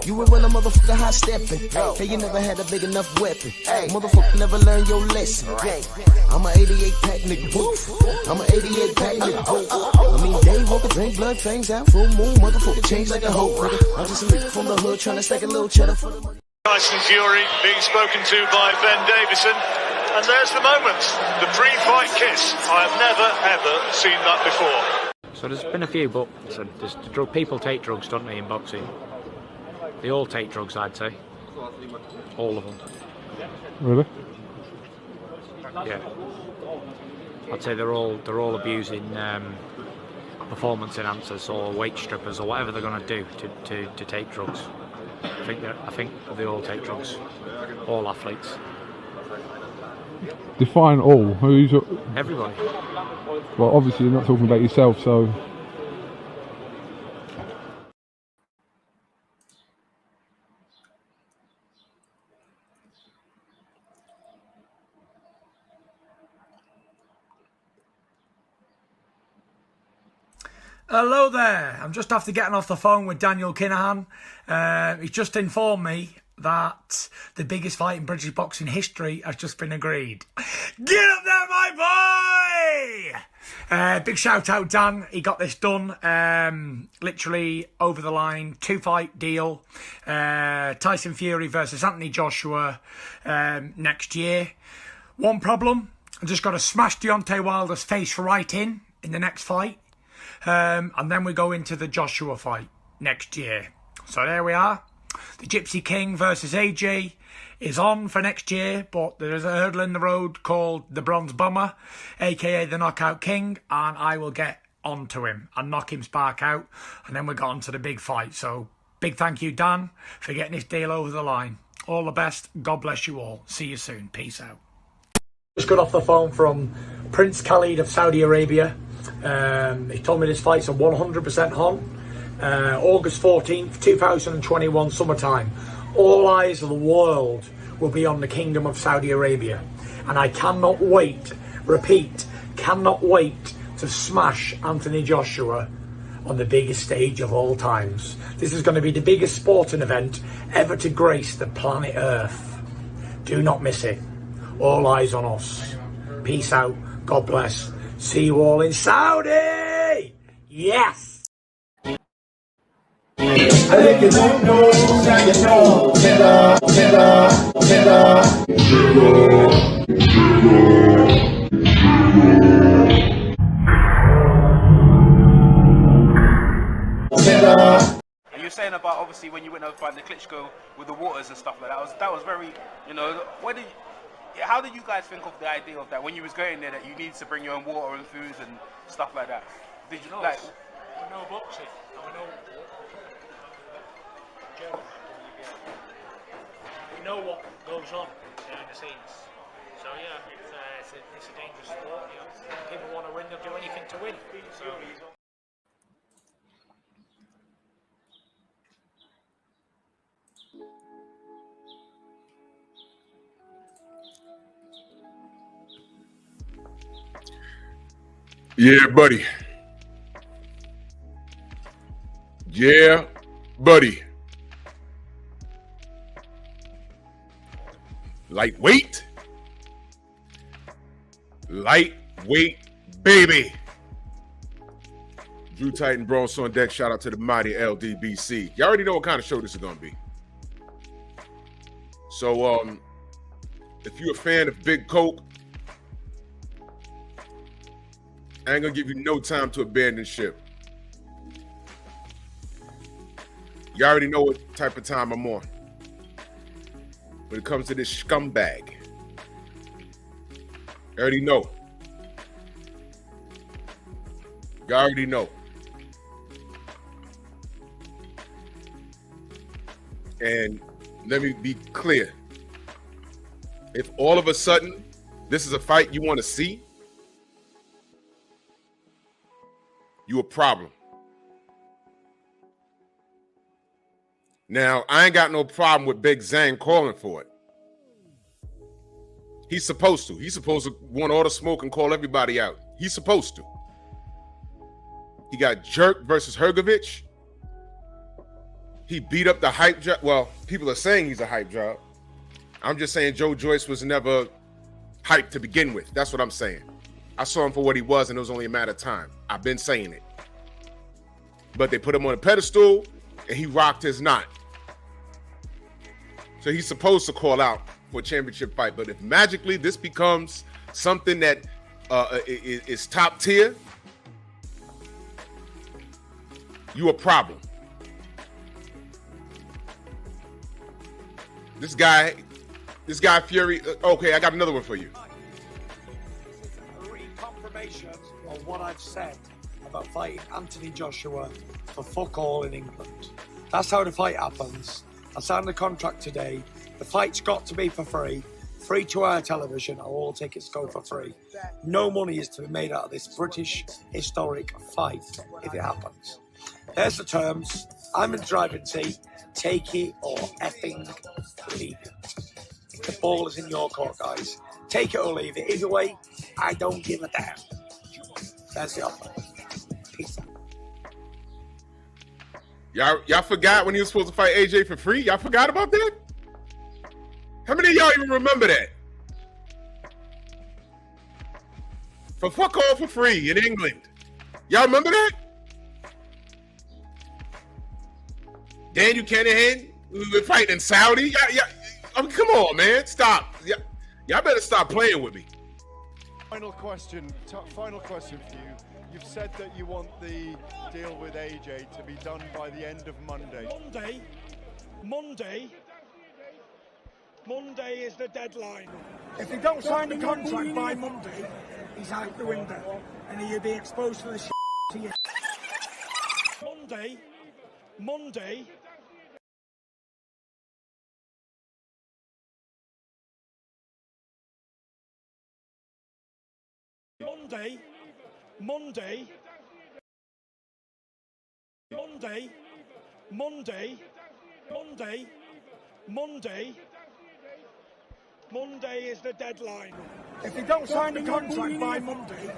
You were when a motherfucker hot stepping. Hey, you never had a big enough weapon. Motherfucker never learned your lesson. I'm an 88 pack nigga. I'm an 88 pack nigga. I mean, day walker, drink blood, fangs out, full moon, motherfucker change like a hoe. I'm just a nigga from the hood trying to stack a little cheddar for the money. Tyson Fury being spoken to by Ben Davison. And there's the moment, the pre-fight kiss. I have never, ever seen that before. So there's been a few, but people take drugs, don't they, in boxing? They all take drugs, I'd say. All of them. Really? Yeah. I'd say they're all abusing performance enhancers or weight strippers or whatever they're going to do to take drugs. I think they all take drugs. All athletes. Define all. Who's everybody? Well, obviously you're not talking about yourself, so. Hello there. I'm just after getting off the phone with Daniel Kinahan. He's just informed me that the biggest fight in British boxing history has just been agreed. Get up there, my boy! Big shout out, Dan. He got this done. Literally over the line. 2-fight deal. Tyson Fury versus Anthony Joshua next year. One problem. I've just got to smash Deontay Wilder's face right in the next fight. And then we go into the Joshua fight next year. So there we are. The Gypsy King versus AJ is on for next year, but there is a hurdle in the road called the Bronze Bomber, aka the Knockout King, and I will get onto him and knock him spark out, and then we got on to the big fight. So big thank you, Dan, for getting this deal over the line. All the best. God bless you all. See you soon. Peace out. Just got off the phone from Prince Khalid of Saudi Arabia. He told me this fight's a 100% on. August 14th, 2021, summertime. All eyes of the world will be on the Kingdom of Saudi Arabia. And I cannot wait, repeat, cannot wait to smash Anthony Joshua on the biggest stage of all times. This is going to be the biggest sporting event ever to grace the planet Earth. Do not miss it. All eyes on us. Peace out. God bless. See you all in Saudi! Yes! You're saying about obviously when you went over by the Klitschko with the waters and stuff like that, that was very, you know, how did you guys think of the idea of that when you was going there, that you needed to bring your own water and food and stuff like that? Did you like? We know boxing. We know what goes on behind the scenes. So yeah, it's a dangerous sport. You know, people want to win; they'll do anything to win. So. Yeah, buddy. Yeah, buddy. Lightweight. Lightweight, baby. Drew Titan, Bronx on deck. Shout out to the mighty LDBC. You already know what kind of show this is going to be. So, if you're a fan of Big Coke, I ain't gonna give you no time to abandon ship. You already know what type of time I'm on when it comes to this scumbag. You already know. You already know. And let me be clear. If all of a sudden this is a fight you want to see, you a problem. Now, I ain't got no problem with Big Zhang calling for it. He's supposed to. He's supposed to want all the smoke and call everybody out. He's supposed to. He got Jerk versus Hergovich. He beat up the hype job. Well, people are saying he's a hype job. I'm just saying Joe Joyce was never hyped to begin with. That's what I'm saying. I saw him for what he was, and it was only a matter of time. I've been saying it. But they put him on a pedestal, and he rocked his knot. So he's supposed to call out for a championship fight. But if magically this becomes something that is top tier, you a problem. This guy Fury. Okay, I got another one for you. A reconfirmation of what I've said about fighting Anthony Joshua for fuck all in England. That's how the fight happens. I signed the contract today. The fight's got to be for free. Free to air television. All tickets go for free. No money is to be made out of this British historic fight if it happens. There's the terms. I'm in the driving seat. Take it or effing leave it. The ball is in your court, guys. Take it or leave it. Either way, I don't give a damn. That's the offer. Peace out. Y'all forgot when he was supposed to fight AJ for free? Y'all forgot about that? How many of y'all even remember that? For fuck all for free in England. Y'all remember that? Daniel Kennedy, we were fighting in Saudi. I mean, come on, man. Stop. Y'all better stop playing with me. Final question for you. You've said that you want the deal with AJ to be done by the end of Monday. Monday is the deadline. If he don't sign the contract by Monday, he's out the window, and he'll be exposed to the shit to you. Monday. Monday. Monday is the deadline. If he don't sign the contract by Monday,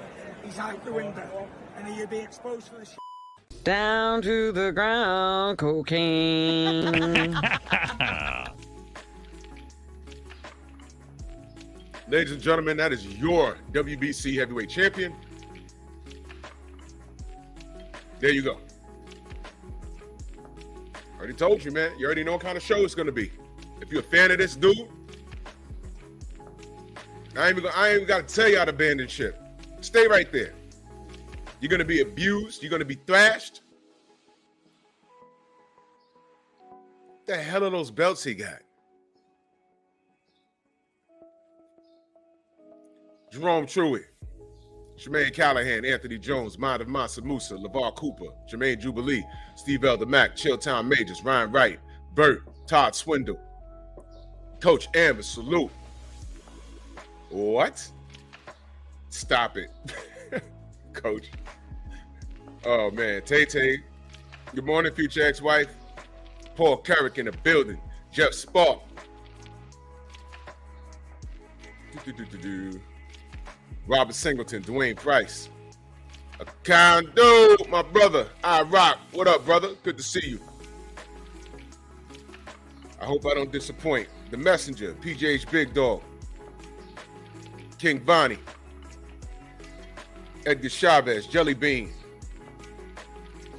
he's out the window, and he'll be exposed to the shit. Down to the ground, cocaine. Ladies and gentlemen, that is your WBC heavyweight champion. There you go. Already told you, man. You already know what kind of show it's going to be. If you're a fan of this dude, I ain't even got to tell you how to abandon ship. Stay right there. You're going to be abused. You're going to be thrashed. What the hell are those belts he got? Jerome Truitt, Jermaine Callahan, Anthony Jones, Mind of Mansa Musa, LeVar Cooper, Jermaine Jubilee, Steve Elder Mack, Chilltown Majors, Ryan Wright, Burt, Todd Swindle, Coach Amber, salute. What? Stop it. Coach. Oh, man. Tay-Tay. Good morning, future ex-wife. Paul Carrick in the building. Jeff Spark. Robert Singleton, Dwayne Price. Akando, my brother. I rock. What up, brother? Good to see you. I hope I don't disappoint. The Messenger, PJH Big Dog. King Bonnie. Edgar Chavez, Jelly Bean.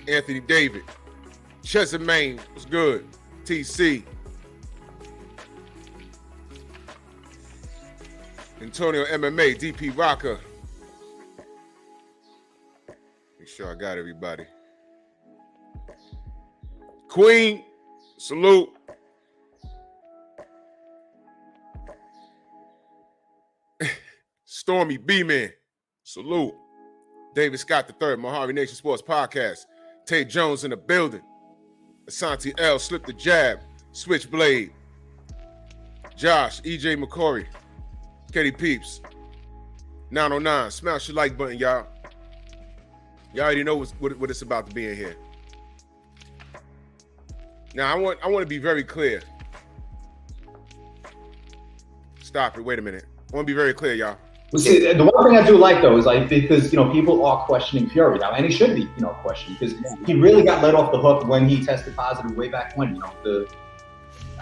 Anthony David. Chesapeake, what's good? TC. Antonio MMA, DP Rocker. Make sure I got everybody. Queen, salute. Stormy B-Man, salute. David Scott III, Mojave Nation Sports Podcast. Tate Jones in the building. Asante L, Slip the Jab. Switchblade. Josh, EJ McCory. Katie Peeps. 909. Smash your like button, y'all. Y'all already know what it's about to be in here. Now, I want to be very clear. Stop it. Wait a minute. I want to be very clear, y'all. Well, see, the one thing I do like though is like because people are questioning Fury now, and he should be questioned because he really got let off the hook when he tested positive way back when.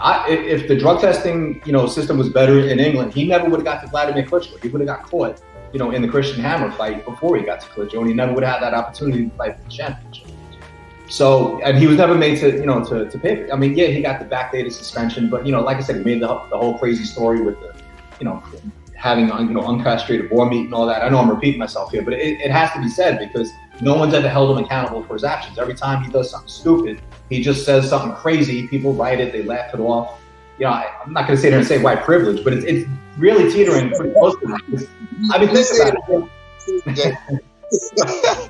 If the drug testing system was better in England, he never would have got to Vladimir Klitschko. He would have got caught in the Christian Hammer fight before he got to Klitschko, and he never would have had that opportunity to fight for the championship. So, and he was never made to to pay. I mean, yeah, he got the backdated suspension, but like I said, he made the whole crazy story with the having uncastrated boar meat and all that. I know I'm repeating myself here, but it has to be said because no one's ever held him accountable for his actions. Every time he does something stupid, he just says something crazy. People write it, they laugh it off. I'm not going to sit here and say white privilege, but it's really teetering pretty close to that. I mean,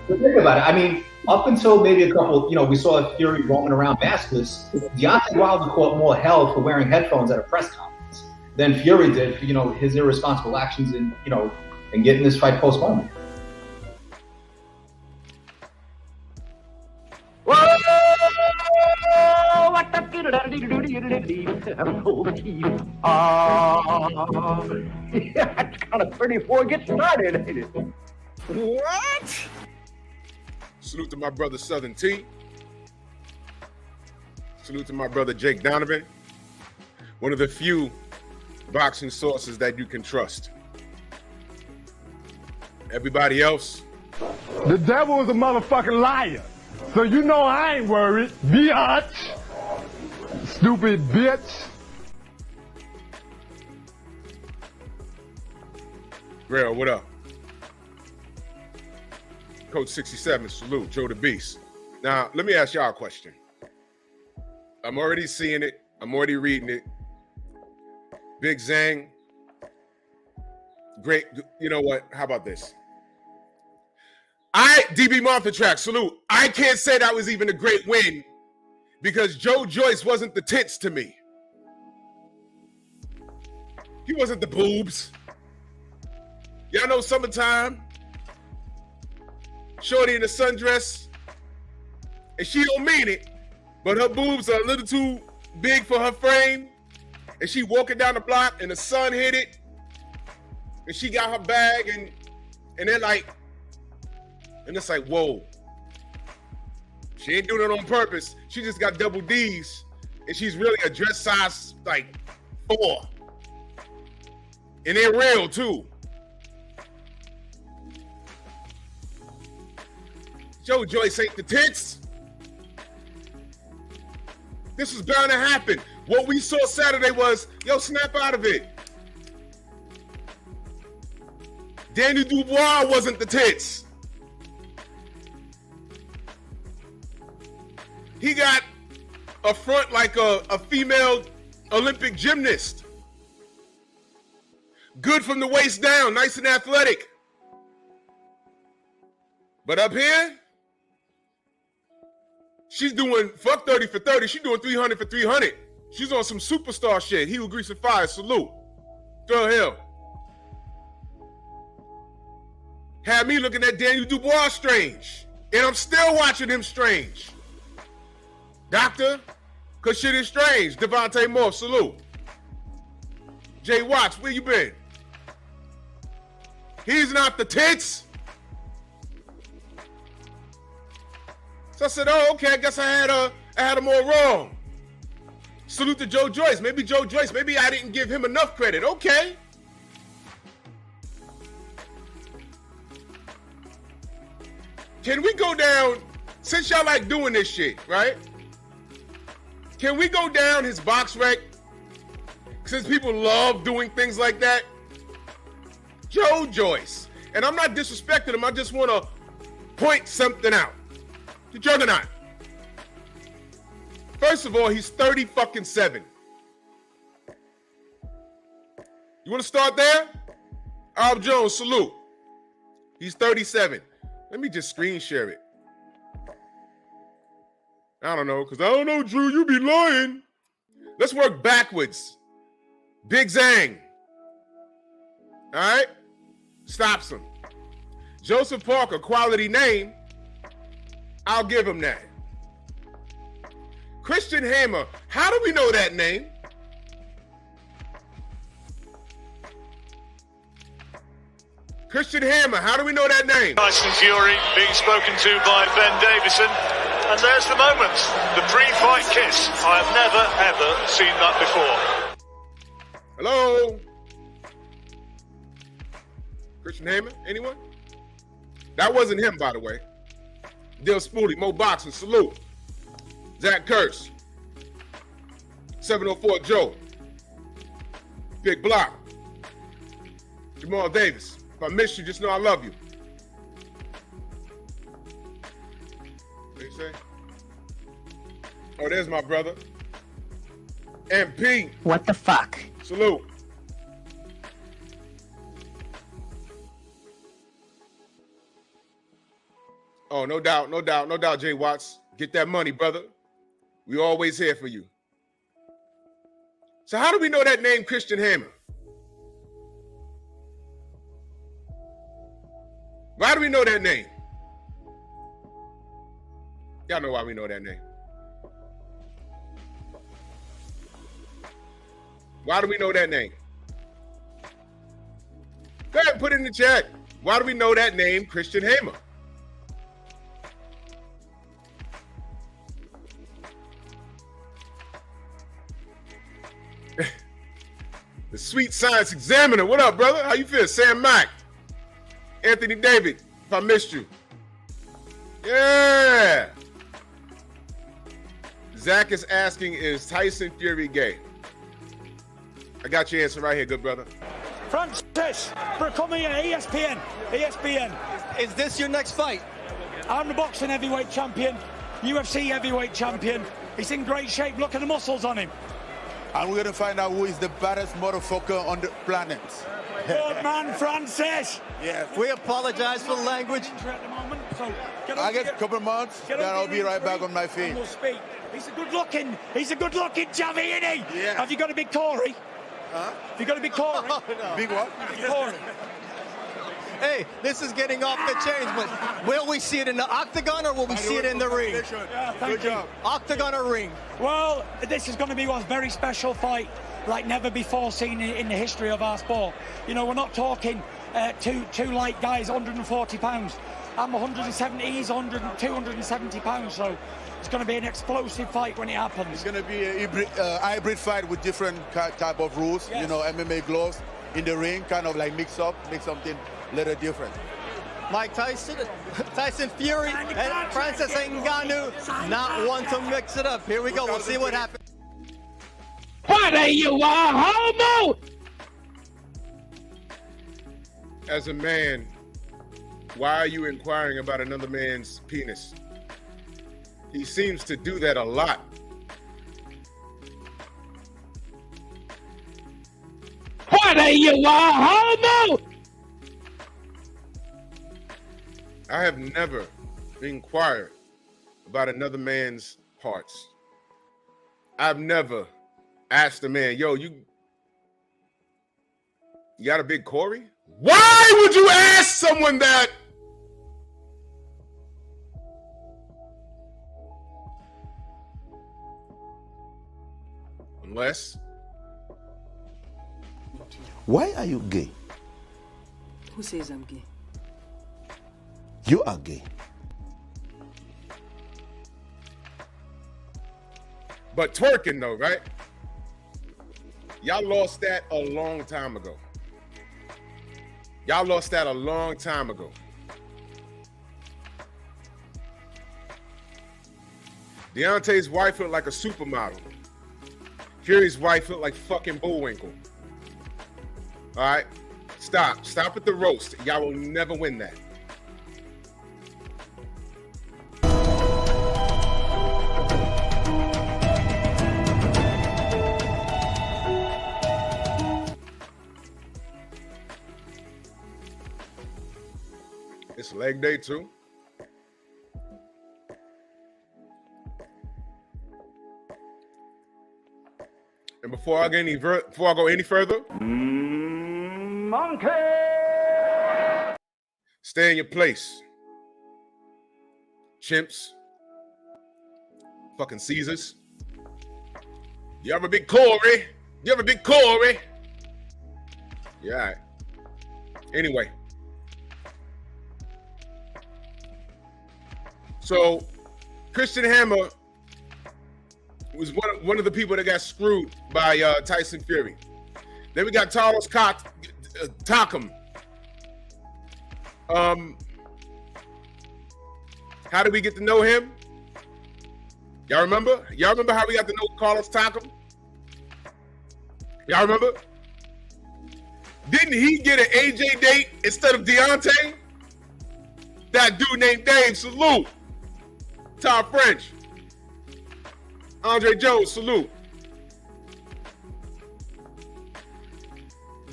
think about it. I mean, up until maybe a couple, we saw Fury roaming around maskless. Deontay Wilder caught more hell for wearing headphones at a press conference than Fury did for, his irresponsible actions in getting this fight postponed. That's kind of pretty before it gets started, ain't it? What? Salute to my brother Southern T. Salute to my brother Jake Donovan. One of the few boxing sources that you can trust. Everybody else. The devil is a motherfucking liar. So I ain't worried. Biatch. Stupid bitch. Grail, what up? Coach 67, salute. Joe the Beast. Now, let me ask y'all a question. I'm already seeing it. I'm already reading it. Big Zhang. Great. You know what? How about this? DB Martha Track, salute. I can't say that was even a great win because Joe Joyce wasn't the tits to me. He wasn't the boobs. Y'all know summertime. Shorty in a sundress. And she don't mean it, but her boobs are a little too big for her frame. And she walking down the block and the sun hit it. And she got her bag and they're like, and it's like, whoa. She ain't doing it on purpose. She just got double D's. And she's really a dress size like 4. And they're real too. Joe Joyce ain't the tits. This was bound to happen. What we saw Saturday was, snap out of it. Daniel Dubois wasn't the tits. He got a front like a female Olympic gymnast. Good from the waist down, nice and athletic. But up here, she's doing fuck 30 for 30. She's doing 300 for 300. She's on some superstar shit. He who grease and fire, salute. Throw Hill. Had me looking at Daniel Dubois strange. And I'm still watching him strange. Doctor, cause shit is strange. Devontae Moore, salute. Jay Watts, where you been? He's not the tits. So I said, oh, okay, I guess I had him all wrong. Salute to Joe Joyce. Maybe Joe Joyce, maybe I didn't give him enough credit. Okay. Can we go down, since y'all like doing this shit, right? Can we go down his box rec? Since people love doing things like that. Joe Joyce. And I'm not disrespecting him. I just want to point something out. The Juggernaut. First of all, he's 30-7. You want to start there? Al Jones, salute. He's 37. Let me just screen share it. I don't know, because I don't know, Drew, you be lying. Let's work backwards. Big Zhang. All right? Stops him. Joseph Parker, quality name. I'll give him that. Christian Hammer. How do we know that name? Christian Hammer, how do we know that name? Tyson Fury being spoken to by Ben Davison. And there's the moment, the pre-fight kiss. I have never, ever seen that before. Hello? Christian Hammer, anyone? That wasn't him, by the way. Dill Spoolie, Mo Boxing, salute. Zach Kurtz, 704 Joe, Big Block, Jamal Davis. If I miss you, just know I love you. What you say? Oh, there's my brother. MP. What the fuck? Salute. Oh, no doubt, Jay Watts. Get that money, brother. We always here for you. So how do we know that name, Christian Hammer? Why do we know that name? Y'all know why we know that name. Why do we know that name? Go ahead and put it in the chat. Why do we know that name, Christian Hammer? The Sweet Science Examiner. What up, brother? How you feel? Sam Mack. Anthony David, if I missed you. Yeah. Zach is asking, is Tyson Fury gay? I got your answer right here, good brother. Francis, for coming in ESPN. Is this your next fight? I'm the boxing heavyweight champion, UFC heavyweight champion. He's in great shape. Look at the muscles on him. And we're going to find out who is the baddest motherfucker on the planet. Good man, Francis. Yeah. We apologize for the language. At the moment, so I get a couple months, then I'll be right back on my feet. We'll speak. He's a good looking Javi, isn't he? Yeah. Have you got a big Corey? Huh? Have you got a big Corey? Oh, no. Big what? Big Corey. Hey, this is getting off the chains, but will we see it in the octagon or will we see it in the ring? Yeah, thank you. Octagon or ring? Well, this is going to be a very special fight, like never before seen in the history of our sport. You know, we're not talking two light guys, 140 pounds. I'm 170, he's 270 pounds, so it's going to be an explosive fight when it happens. It's going to be a hybrid fight with different type of rules. Yes. You know, MMA gloves in the ring, kind of like make something a little different. Mike Tyson Fury, and Francis Ngannou, not one to mix it up. Here we go. We'll see what happens. What are you, a homo? As a man, why are you inquiring about another man's penis? He seems to do that a lot. What are you, a homo? I have never inquired about another man's parts. I've never asked a man, yo, you got a big Corey? Why would you ask someone that? Unless. Why are you gay? Who says I'm gay? You are gay. But twerking though, right? Y'all lost that a long time ago. Y'all lost that a long time ago. Deontay's wife looked like a supermodel. Fury's wife looked like fucking Bullwinkle. All right? Stop at the roast. Y'all will never win that. It's leg day too. And before I go any further, monkey. Stay in your place. Chimps. Fucking Caesars. You have a big Corey? Yeah, all right. Anyway, So Christian Hammer was one of the people that got screwed by Tyson Fury. Then we got Carlos Takam. How did we get to know him? Y'all remember? Y'all remember how we got to know Carlos Takam? Y'all remember? Didn't he get an AJ date instead of Deontay? That dude named Dave, salute. Tom French. Andre Jones, salute.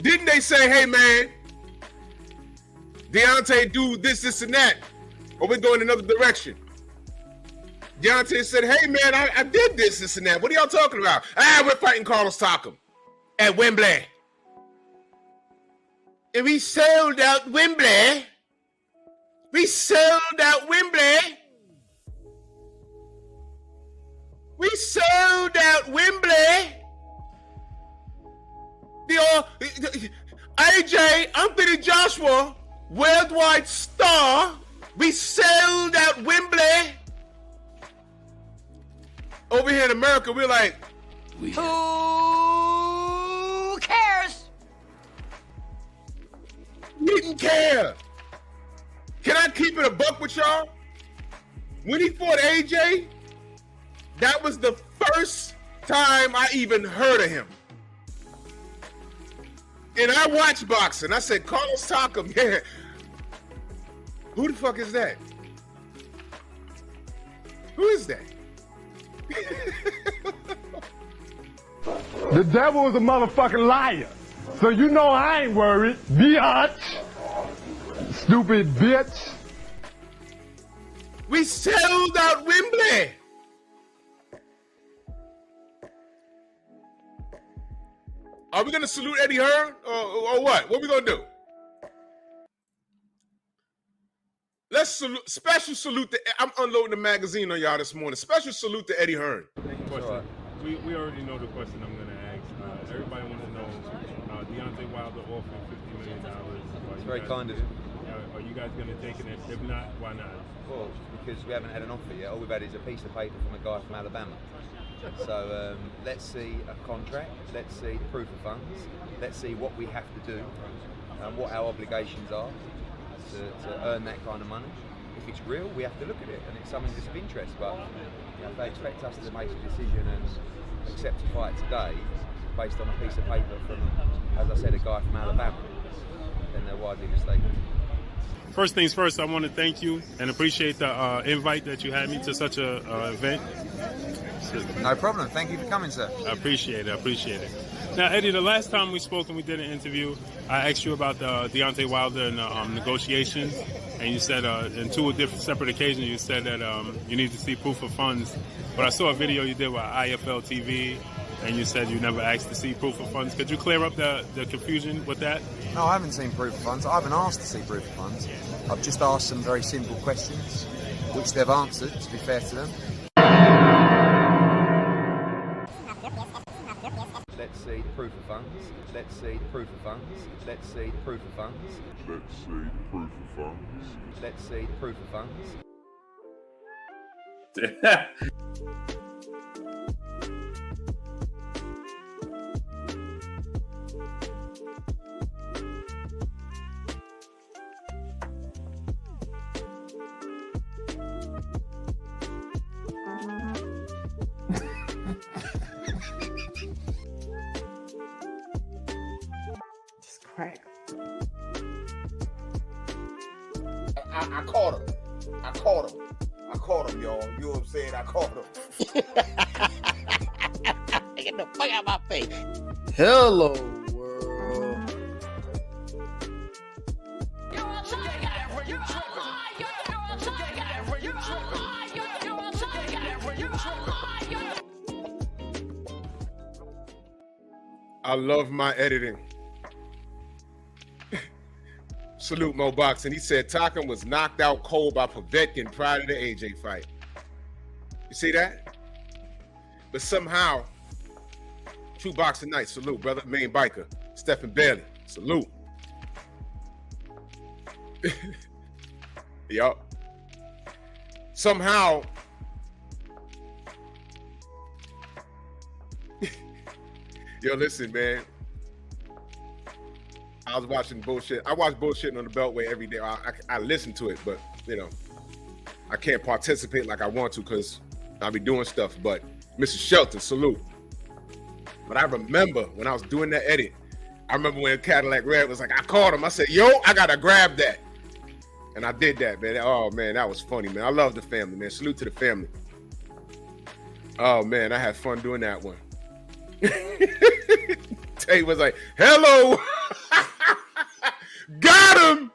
Didn't they say, hey man, Deontay do this, and that, or we're going another direction? Deontay said, hey man, I did this, and that. What are y'all talking about? We're fighting Carlos Takam at Wembley. And we sold out Wembley. We sold out Wembley. We sold out Wembley. AJ, Anthony Joshua, worldwide star. We sold out Wembley. Over here in America, we're like, who cares? We didn't care. Can I keep it a buck with y'all? When he fought AJ, that was the first time I even heard of him. And I watched boxing. I said, Carlos Takam, yeah. Who the fuck is that? Who is that? The devil is a motherfucking liar. So you know I ain't worried. Biatch. Stupid bitch. We sold out Wembley. Are we gonna salute Eddie Hearn or what? What are we gonna do? Let's salute, special salute to, I'm unloading the magazine on y'all this morning. Special salute to Eddie Hearn. Question. We already know the question I'm gonna ask. Everybody wants to know, Deontay Wilder offering $50 million. It's very kind of him. Are you guys gonna take it? If not, why not? Well, because we haven't had an offer yet. All we've had is a piece of paper from a guy from Alabama. So let's see a contract, let's see proof of funds, let's see what we have to do and what our obligations are to earn that kind of money. If it's real, we have to look at it, and it's something that's of interest. But if they expect us to make a decision and accept a fight today based on a piece of paper from, as I said, a guy from Alabama, then they're widely mistaken. First things first, I want to thank you and appreciate the invite that you had me to such a event. No problem. Thank you for coming, sir. I appreciate it. Now, Eddie, the last time we spoke and we did an interview, I asked you about the Deontay Wilder and negotiations, and you said in two different separate occasions you said that you need to see proof of funds. But I saw a video you did with IFL TV, and you said you never asked to see proof of funds. Could you clear up the confusion with that? No, I haven't seen proof of funds. I haven't asked to see proof of funds. I've just asked some very simple questions, which they've answered, to be fair to them. Let's see the proof of funds. Let's see the proof of funds. Let's see the proof of funds. Let's see the proof of funds. Let's see the proof of funds. Right. I caught him. I caught him, y'all. You know what I'm saying? I caught him. Get the fuck out of my face. Hello, world. I love my editing. Salute Mo Boxing. He said Takam was knocked out cold by Povetkin prior to the AJ fight. You see that? But somehow, True Boxing Night. Salute, brother. Main biker. Stephen Bailey. Salute. Yup. somehow yo, listen, man. I was watching bullshit. I watch bullshitting on the Beltway every day. I listen to it, but you know, I can't participate like I want to because I'll be doing stuff. But Mr. Shelton, salute. But I remember when I was doing that edit, I remember when Cadillac Red was like, I called him. I said, yo, I gotta grab that. And I did that, man. Oh man, that was funny, man. I love the family, man. Salute to the family. Oh man, I had fun doing that one. Tay was like, hello. Got him.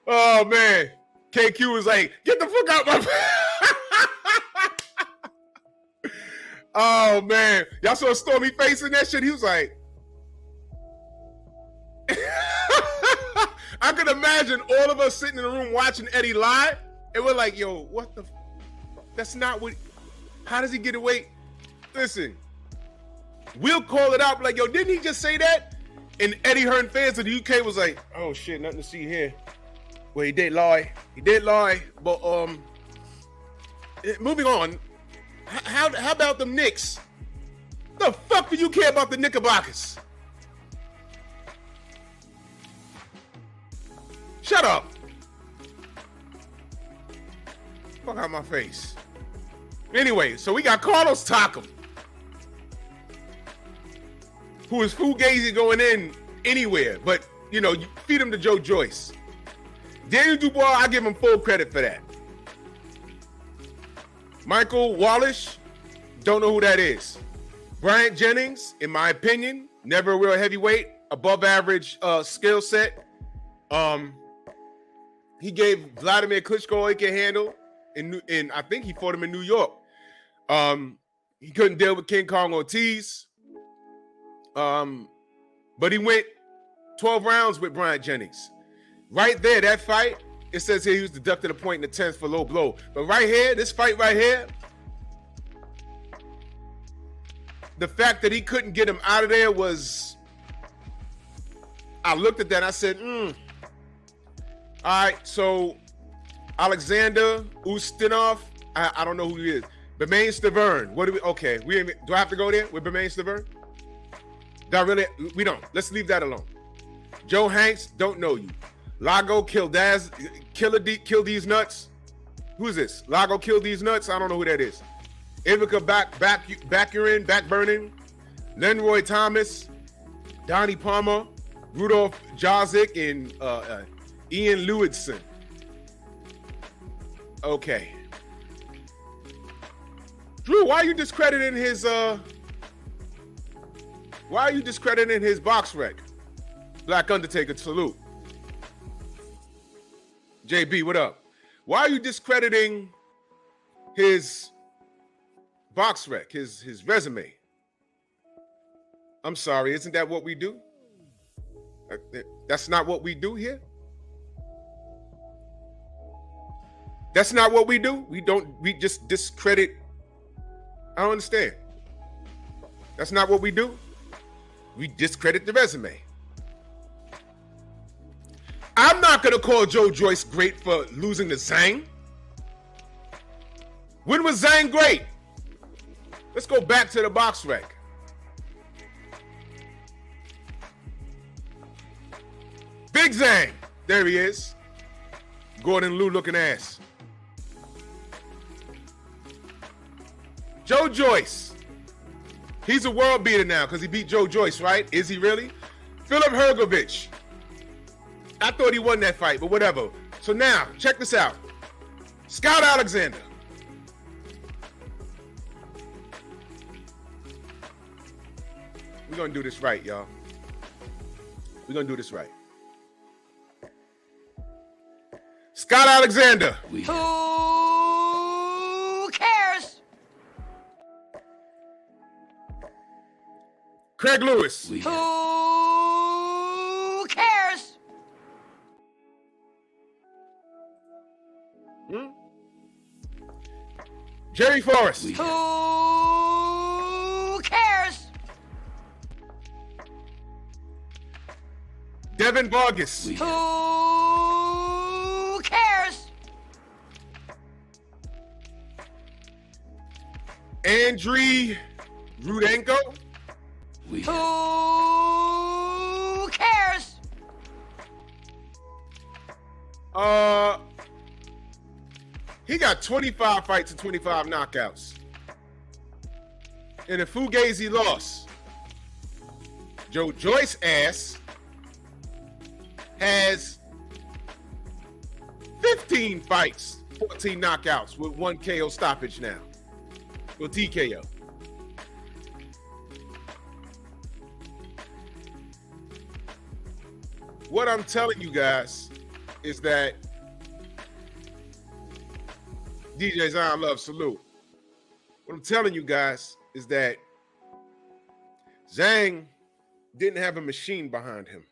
Oh man. KQ was like, get the fuck out my Oh man. Y'all saw Stormy face in that shit? He was like, I could imagine all of us sitting in the room watching Eddie live, and we're like, yo, what the that's not what how does he get away? Listen, we'll call it out like, yo, didn't he just say that? And Eddie Hearn fans in the UK was like, oh shit, nothing to see here. Well, he did lie. He did lie. But moving on. How about them Knicks? The fuck do you care about the Knickerbockers? Shut up. Fuck out my face. Anyway, so we got Carlos Takam, who is fugazi going in anywhere, but you know, you feed him to Joe Joyce. Daniel Dubois, I give him full credit for that. Michael Wallace, don't know who that is. Bryant Jennings, in my opinion, never a real heavyweight, above average skill set. He gave Vladimir Klitschko all he can handle, and I think he fought him in New York. He couldn't deal with King Kong Ortiz. But he went 12 rounds with Bryant Jennings. Right there, that fight, it says here he was deducted a point in the 10th for low blow. But right here, this fight right here, the fact that he couldn't get him out of there was, I looked at that and I said, all right, so Alexander Ustinov, I don't know who he is. Bermain Stavern, what do we, okay, do I have to go there with Bermain Stavern? Do I really? We don't. Let's leave that alone. Joe Hanks, don't know you. Lago Kildaz, Kill These Nuts. Who is this? Lago Kill These Nuts? I don't know who that is. Ivica Backburning, Lenroy Thomas, Donnie Palmer, Rudolph Jazik, and Ian Lewidson. Okay. Drew, why are you discrediting his box rec? Black Undertaker, salute. JB, what up? Why are you discrediting his box rec, his resume? I'm sorry, isn't that what we do? That's not what we do here? That's not what we do? We just discredit. I don't understand. That's not what we do? We discredit the resume. I'm not going to call Joe Joyce great for losing to Zhang. When was Zhang great? Let's go back to the box rec. Big Zhang. There he is. Gordon Liu looking ass. Joe Joyce. He's a world beater now because he beat Joe Joyce, right? Is he really? Philip Hergovich. I thought he won that fight, but whatever. So now, check this out. Scott Alexander. We're going to do this right, y'all. We're going to do this right. Scott Alexander. Who cares? Craig Lewis. Who cares? Jerry Forrest. Who cares? Devin Vargas. Who cares? Andriy Rudenko. Who cares? He got 25 fights and 25 knockouts. And the Fugazi lost. Joyce ass has 15 fights, 14 knockouts with 1 KO stoppage now. Well, TKO. What I'm telling you guys is that DJ Zhang love salute. What I'm telling you guys is that Zhang didn't have a machine behind him.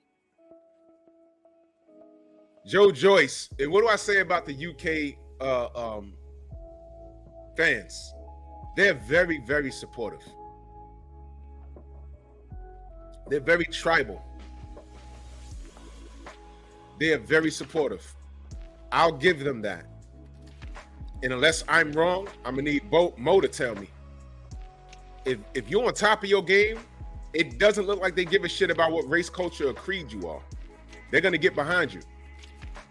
Joyce, and what do I say about the UK fans? They're very, very supportive. They're very tribal. They are very supportive. I'll give them that. And unless I'm wrong, I'm gonna need Mo to tell me. If you're on top of your game, it doesn't look like they give a shit about what race, culture, or creed you are. They're gonna get behind you.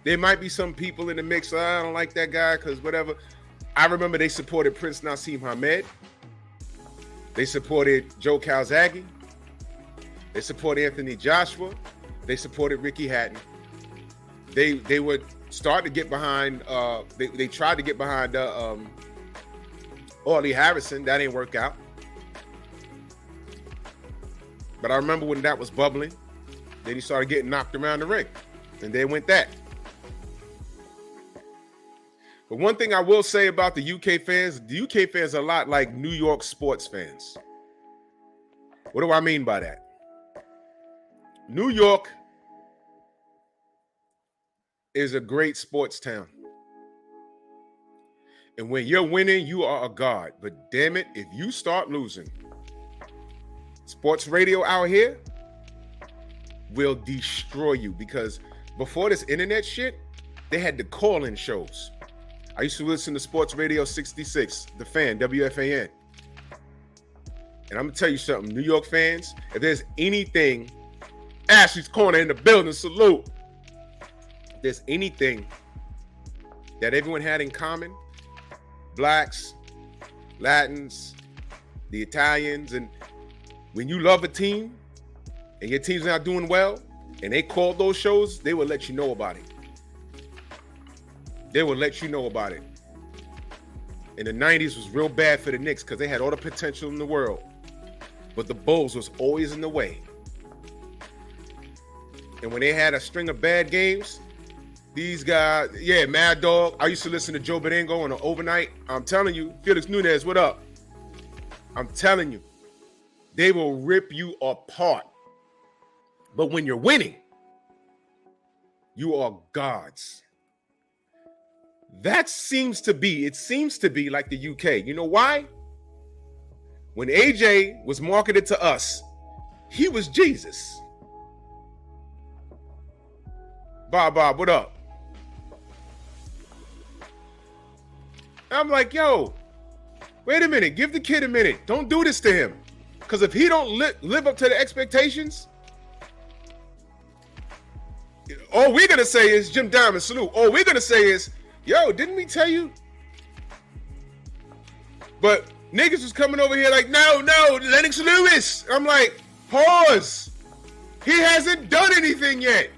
There might be some people in the mix, I don't like that guy because whatever. I remember they supported Prince Nassim Hamed. They supported Joe Calzaghe. They supported Anthony Joshua. They supported Ricky Hatton. They would start to get behind, they tried to get behind Orly Harrison. That didn't work out. But I remember when that was bubbling, then he started getting knocked around the ring. And they went that. But one thing I will say about the UK fans are a lot like New York sports fans. What do I mean by that? New York is a great sports town. And when you're winning, you are a god. But damn it, if you start losing, sports radio out here will destroy you. Because before this internet shit, they had the call-in shows. I used to listen to Sports Radio 66, The Fan, WFAN. And I'm gonna tell you something, New York fans, if there's anything, Ashley's Corner in the building, salute. If there's anything that everyone had in common, blacks, Latins, the Italians, and when you love a team and your team's not doing well, and they called those shows, they will let you know about it. They will let you know about it. In the 90s was real bad for the Knicks because they had all the potential in the world. But the Bulls was always in the way. And when they had a string of bad games, these guys, yeah, Mad Dog. I used to listen to Joe Berengo on the overnight. I'm telling you, Felix Nunez, what up? I'm telling you, they will rip you apart. But when you're winning, you are gods. It seems to be like the UK. You know why? When AJ was marketed to us, he was Jesus. Bob, what up? I'm like, yo, wait a minute. Give the kid a minute. Don't do this to him. Because if he don't live up to the expectations, all we're going to say is, Jim Diamond, salute. All we're going to say is, yo, didn't we tell you? But niggas was coming over here like, no, Lennox Lewis. I'm like, pause. He hasn't done anything yet.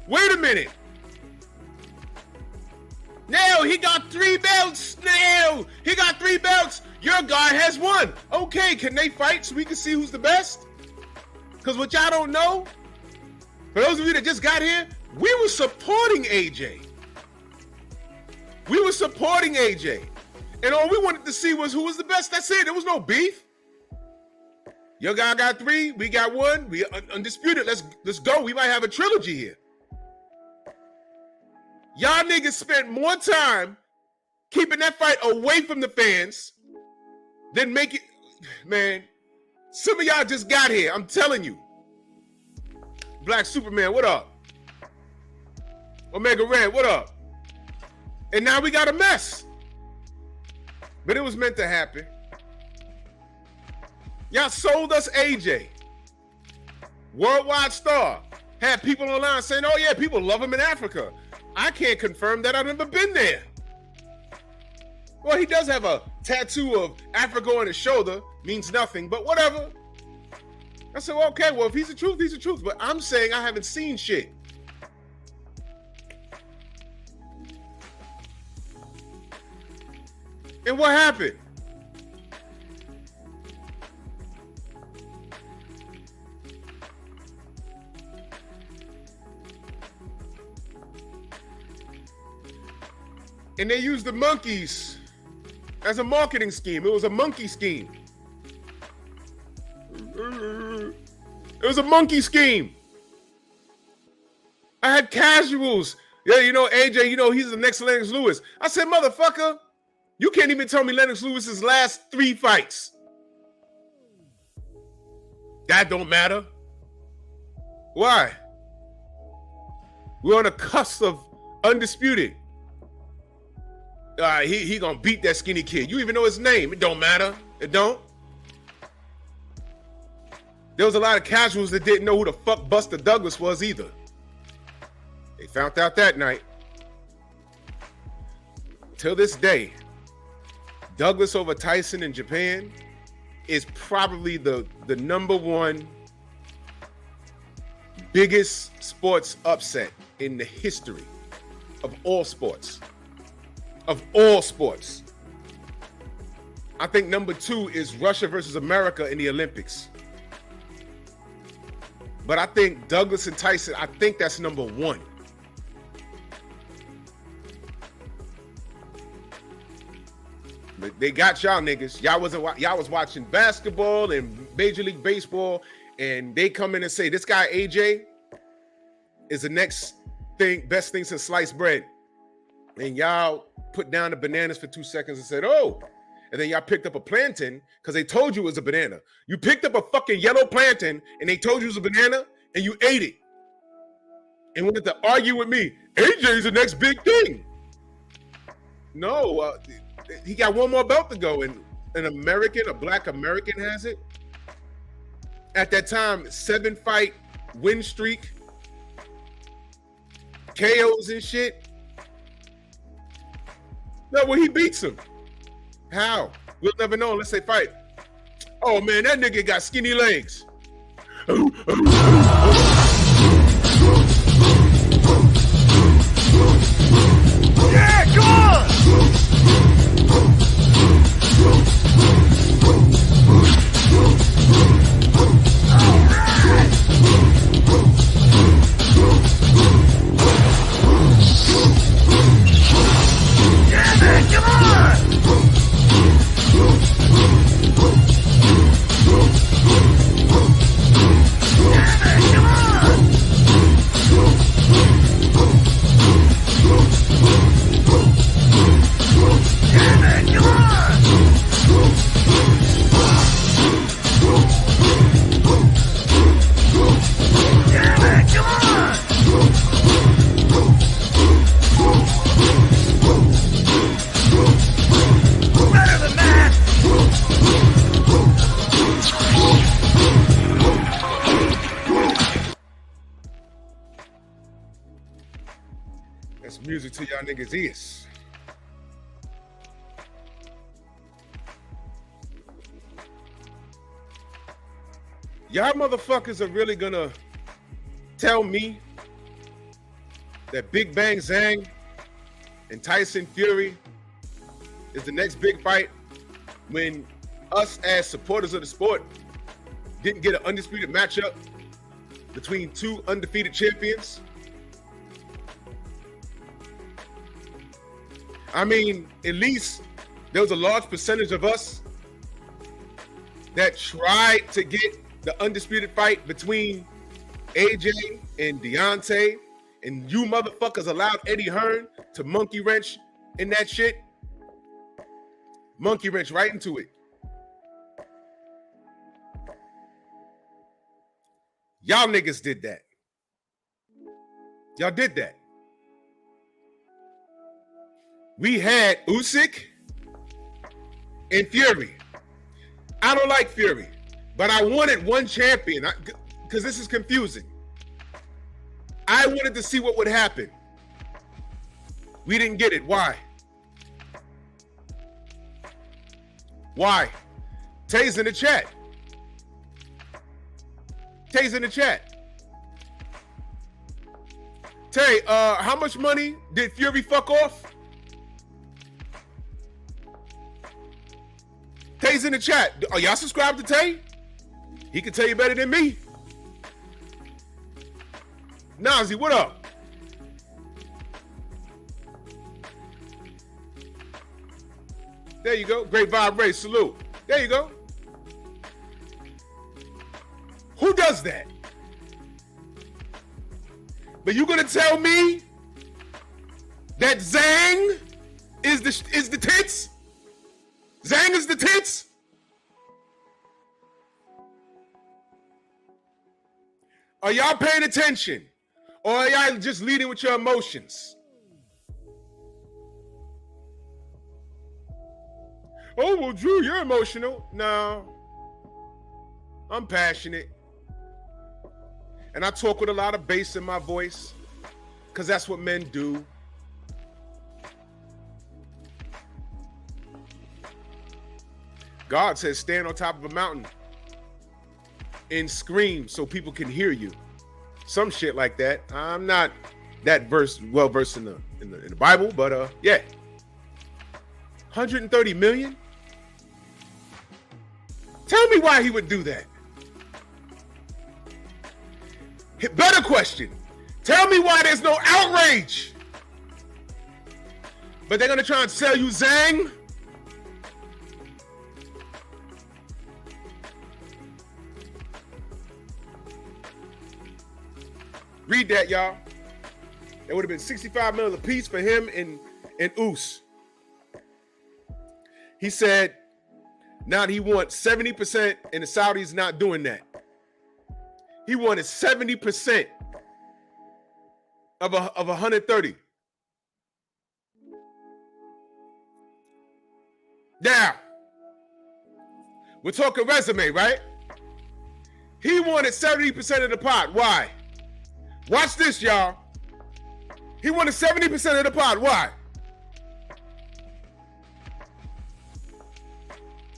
Wait a minute. No, he got 3 belts. No, he got 3 belts. Your guy has 1. Okay, can they fight so we can see who's the best? Because what y'all don't know, for those of you that just got here, we were supporting AJ. We were supporting AJ. And all we wanted to see was who was the best. That's it. There was no beef. Your guy got 3. We got 1. We undisputed. Let's go. We might have a trilogy here. Y'all niggas spent more time keeping that fight away from the fans than make it. Man, some of y'all just got here. I'm telling you. Black Superman, what up? Omega Red, what up? And now we got a mess. But it was meant to happen. Y'all sold us AJ. Worldwide star. Had people online saying, oh yeah, people love him in Africa. I can't confirm that. I've never been there. Well, he does have a tattoo of Africa on his shoulder. Means nothing, but whatever. I said, well, okay, well, if he's the truth, he's the truth. But I'm saying I haven't seen shit. And what happened? And they used the monkeys as a marketing scheme. It was a monkey scheme. It was a monkey scheme. I had casuals. Yeah, you know, AJ, you know, he's the next Lennox Lewis. I said, motherfucker, you can't even tell me Lennox Lewis's last 3 fights. That don't matter. Why? We're on the cusp of undisputed. He gonna beat that skinny kid. You even know his name. It don't matter. It don't. There was a lot of casuals that didn't know who the fuck Buster Douglas was either. They found out that night. Till this day, Douglas over Tyson in Japan is probably the number 1 biggest sports upset in the history of all sports. Of all sports. I think number 2 is Russia versus America in the Olympics. But I think Douglas and Tyson, I think that's number 1. But they got y'all niggas. Y'all was watching basketball and Major League Baseball, and they come in and say, this guy AJ is the next thing, best thing since sliced bread. And y'all put down the bananas for 2 seconds and said, oh. And then y'all picked up a plantain because they told you it was a banana. You picked up a fucking yellow plantain and they told you it was a banana and you ate it. And wanted to argue with me. AJ's the next big thing. No, he got 1 more belt to go. And a black American has it. At that time, 7-fight win streak. KOs and shit. No, well, he beats him. How? We'll never know unless they fight. Oh, man, that nigga got skinny legs. Yeah, come on! Yeah, man, come on! That's music to y'all niggas' ears. Y'all motherfuckers are really gonna tell me that Big Bang Zhang and Tyson Fury is the next big fight when us as supporters of the sport didn't get an undisputed matchup between 2 undefeated champions? I mean, at least there was a large percentage of us that tried to get the undisputed fight between AJ and Deontay, and you motherfuckers allowed Eddie Hearn to monkey wrench in that shit. Monkey wrench right into it. Y'all niggas did that. Y'all did that. We had Usyk and Fury. I don't like Fury. But I wanted one champion because this is confusing. I wanted to see what would happen. We didn't get it. Why? Why? Tay's in the chat. Tay's in the chat. Tay, how much money did Fury fuck off? Tay's in the chat. Are y'all subscribed to Tay? He can tell you better than me. Nazi, what up? There you go. Great vibe race. Salute. There you go. Who does that? But you gonna tell me that Zhang is the tits? Zhang is the tits? Are y'all paying attention? Or are y'all just leading with your emotions? Oh, well, Drew, you're emotional. No. I'm passionate. And I talk with a lot of bass in my voice because that's what men do. God says stand on top of a mountain and scream so people can hear you. Some shit like that. I'm not that well versed in the Bible, but yeah. 130 million? Tell me why he would do that. Better question. Tell me why there's no outrage. But they're going to try and sell you Zhang? Read that, y'all. It would have been 65 million apiece for him and Us. He said, now he wants 70%, and the Saudis not doing that. He wanted 70% of 130. Now, we're talking resume, right? He wanted 70% of the pot. Why? Watch this, y'all. He wanted 70% of the pot. Why?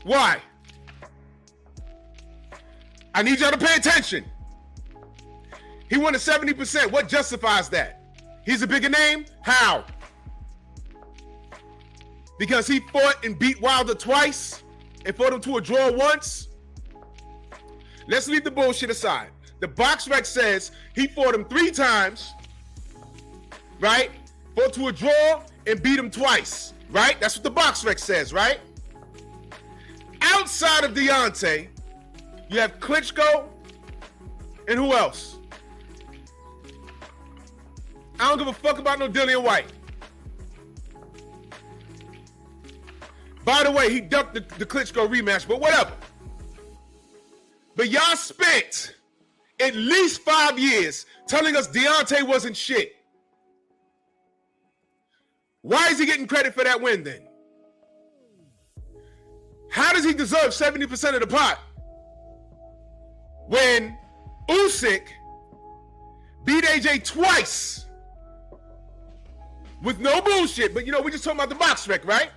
Why? I need y'all to pay attention. He wanted 70%. What justifies that? He's a bigger name? How? Because he fought and beat Wilder twice and fought him to a draw once? Let's leave the bullshit aside. The box rec says he fought him 3 times, right? Fought to a draw and beat him twice, right? That's what the box rec says, right? Outside of Deontay, you have Klitschko and who else? I don't give a fuck about no Dillian White. By the way, he ducked the Klitschko rematch, but whatever. But y'all spent at least 5 years telling us Deontay wasn't shit. Why is he getting credit for that win then? How does he deserve 70% of the pot when Usyk beat AJ twice with no bullshit? But you know, we're just talking about the box rec, right?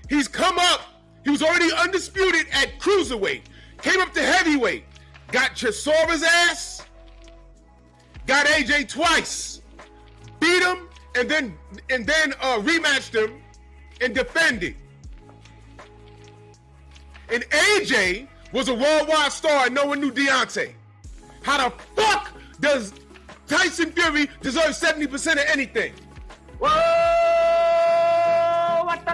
He's come up. He was already undisputed at cruiserweight. Came up to heavyweight. Got Chisora's ass. Got AJ twice. Beat him and then rematched him and defended. And AJ was a worldwide star and no one knew Deontay. How the fuck does Tyson Fury deserve 70% of anything? Whoa! What the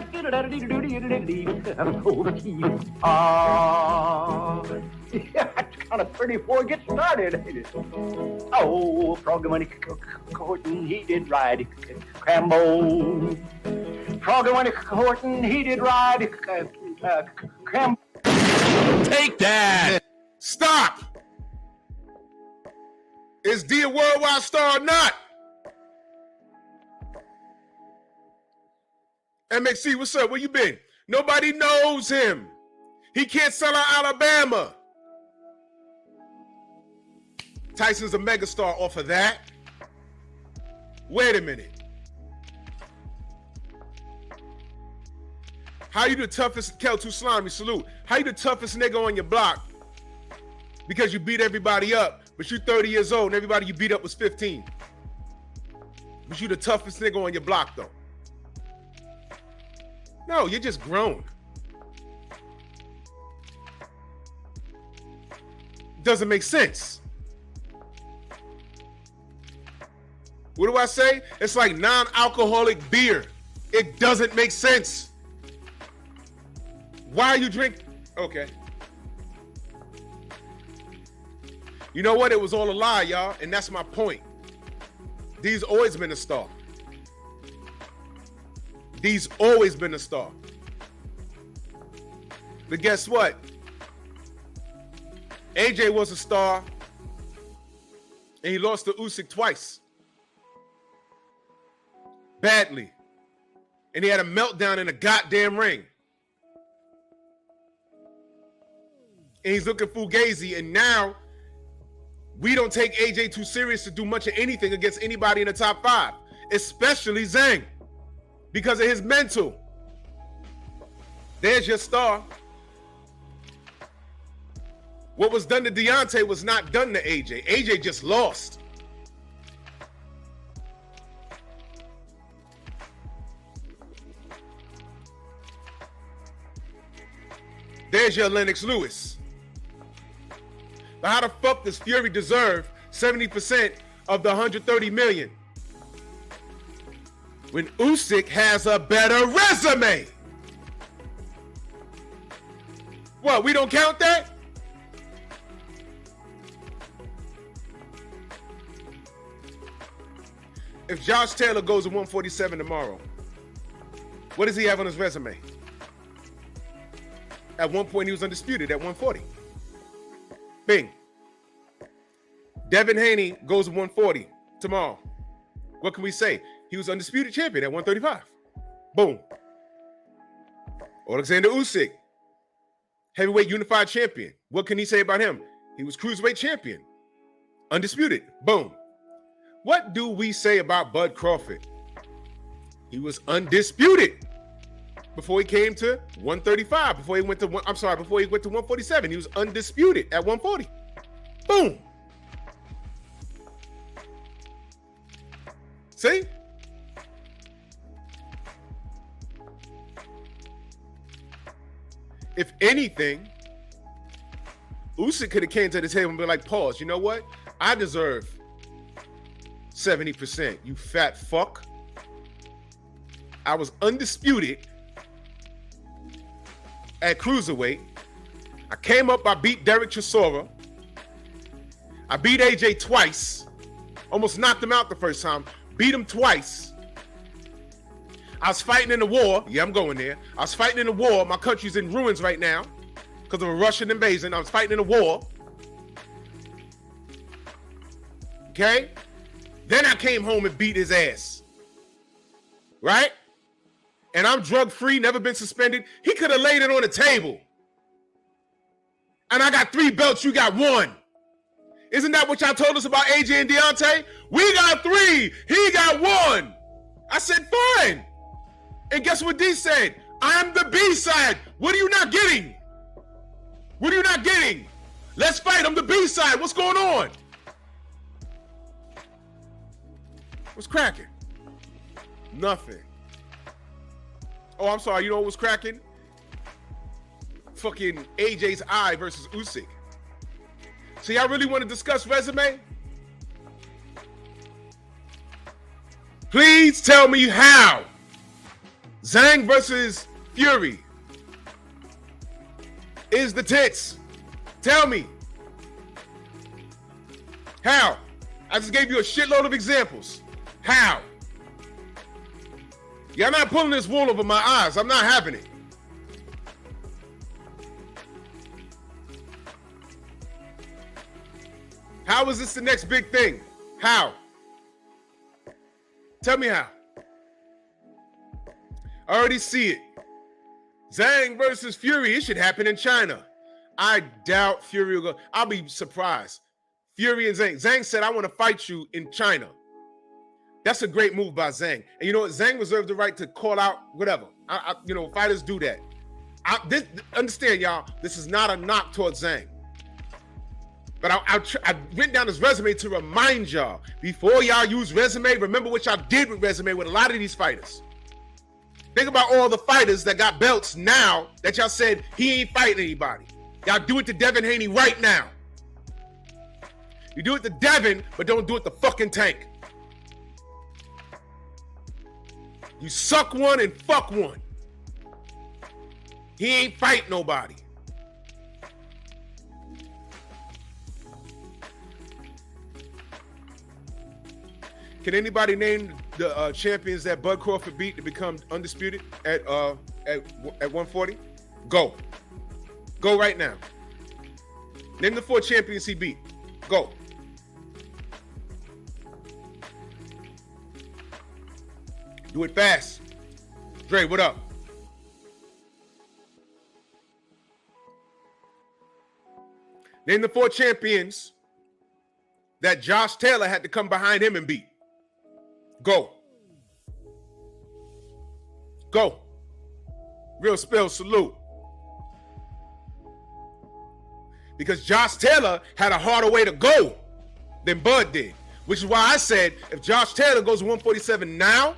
yeah, it's kind of pretty before it gets started, ain't it? Oh, Froggy Money Horton, he did ride Crambo. Froggy Money Horton, he did ride Crambo. Take that! Stop! Is D a worldwide star or not? MXC, what's up? Where you been? Nobody knows him. He can't sell out Alabama. Tyson's a megastar off of that. Wait a minute. How you the toughest, Kel Too Slimy, salute. How you the toughest nigga on your block because you beat everybody up, but you 30 years old and everybody you beat up was 15? But you the toughest nigga on your block though. No, you're just grown. Doesn't make sense. What do I say? It's like non-alcoholic beer. It doesn't make sense. Why you drink? Okay. You know what? It was all a lie, y'all. And that's my point. D's always been a star. D's always been a star. But guess what? AJ was a star. And he lost to Usyk twice. Badly. And he had a meltdown in a goddamn ring. And he's looking fugazi, and now we don't take AJ too serious to do much of anything against anybody in the top 5, especially Zhang, because of his mental. There's your star. What was done to Deontay was not done to AJ. AJ just lost. There's your Lennox Lewis. But how the fuck does Fury deserve 70% of the 130 million when Usyk has a better resume? What, we don't count that? If Josh Taylor goes to 147 tomorrow, what does he have on his resume? At one point, he was undisputed at 140. Bing. Devin Haney goes to 140 tomorrow. What can we say? He was undisputed champion at 135. Boom. Alexander Usyk, heavyweight unified champion. What can he say about him? He was cruiserweight champion. Undisputed. Boom. What do we say about Bud Crawford? He was undisputed before he came to 135. Before he went to 147. He was undisputed at 140. Boom. See? If anything, Usyk could have came to the table and been like, pause, you know what? I deserve 70%, you fat fuck. I was undisputed at cruiserweight. I came up, I beat Derek Chisora. I beat AJ twice. Almost knocked him out the first time. Beat him twice. I was fighting in the war. Yeah, I'm going there. I was fighting in the war. My country's in ruins right now because of a Russian invasion. I was fighting in a war. Okay? Then I came home and beat his ass. Right? And I'm drug-free, never been suspended. He could have laid it on the table. And I got 3 belts, you got 1. Isn't that what y'all told us about AJ and Deontay? We got 3, he got 1. I said, fine. And guess what D said? I'm the B-side. What are you not getting? What are you not getting? Let's fight, I'm the B-side. What's going on? What's cracking? Nothing. Oh, I'm sorry. You know what was cracking? Fucking AJ's eye versus Usyk. See, I really want to discuss resume. Please tell me how Zhang versus Fury is the tits. Tell me. How? I just gave you a shitload of examples. How? Y'all not pulling this wool over my eyes. I'm not having it. How is this the next big thing? How? Tell me how. I already see it. Zhang versus Fury. It should happen in China. I doubt Fury will go. I'll be surprised. Fury and Zhang. Zhang said, I want to fight you in China. That's a great move by Zhang. And you know what? Zhang reserves the right to call out whatever. Fighters do that. Understand, y'all, this is not a knock towards Zhang. But I went down his resume to remind y'all, before y'all use resume, remember what y'all did with resume with a lot of these fighters. Think about all the fighters that got belts now that y'all said he ain't fighting anybody. Y'all do it to Devin Haney right now. You do it to Devin, but don't do it to fucking Tank. You suck one and fuck one. He ain't fight nobody. Can anybody name the champions that Bud Crawford beat to become undisputed at 140? Go. Go right now. Name the 4 champions he beat. Go. Do it fast. Dre, what up? Name the 4 champions that Josh Taylor had to come behind him and beat. Go. Go. Real spill, salute. Because Josh Taylor had a harder way to go than Bud did. Which is why I said, if Josh Taylor goes to 147 now,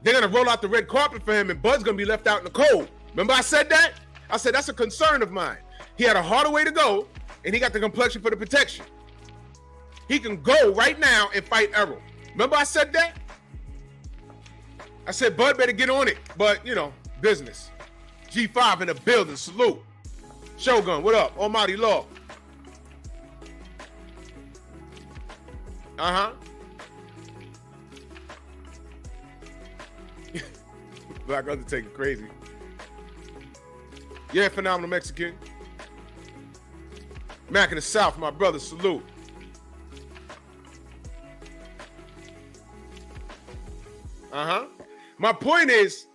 they're going to roll out the red carpet for him and Bud's going to be left out in the cold. Remember I said that? I said that's a concern of mine. He had a harder way to go, and he got the complexion for the protection. He can go right now and fight Errol. Remember I said that? I said Bud better get on it, but, business. G5 in the building, salute. Shogun, what up? Almighty Law. Uh-huh. Black Undertaker, crazy. Yeah, phenomenal Mexican. Mac in the South, my brother, salute. Uh-huh. My point is,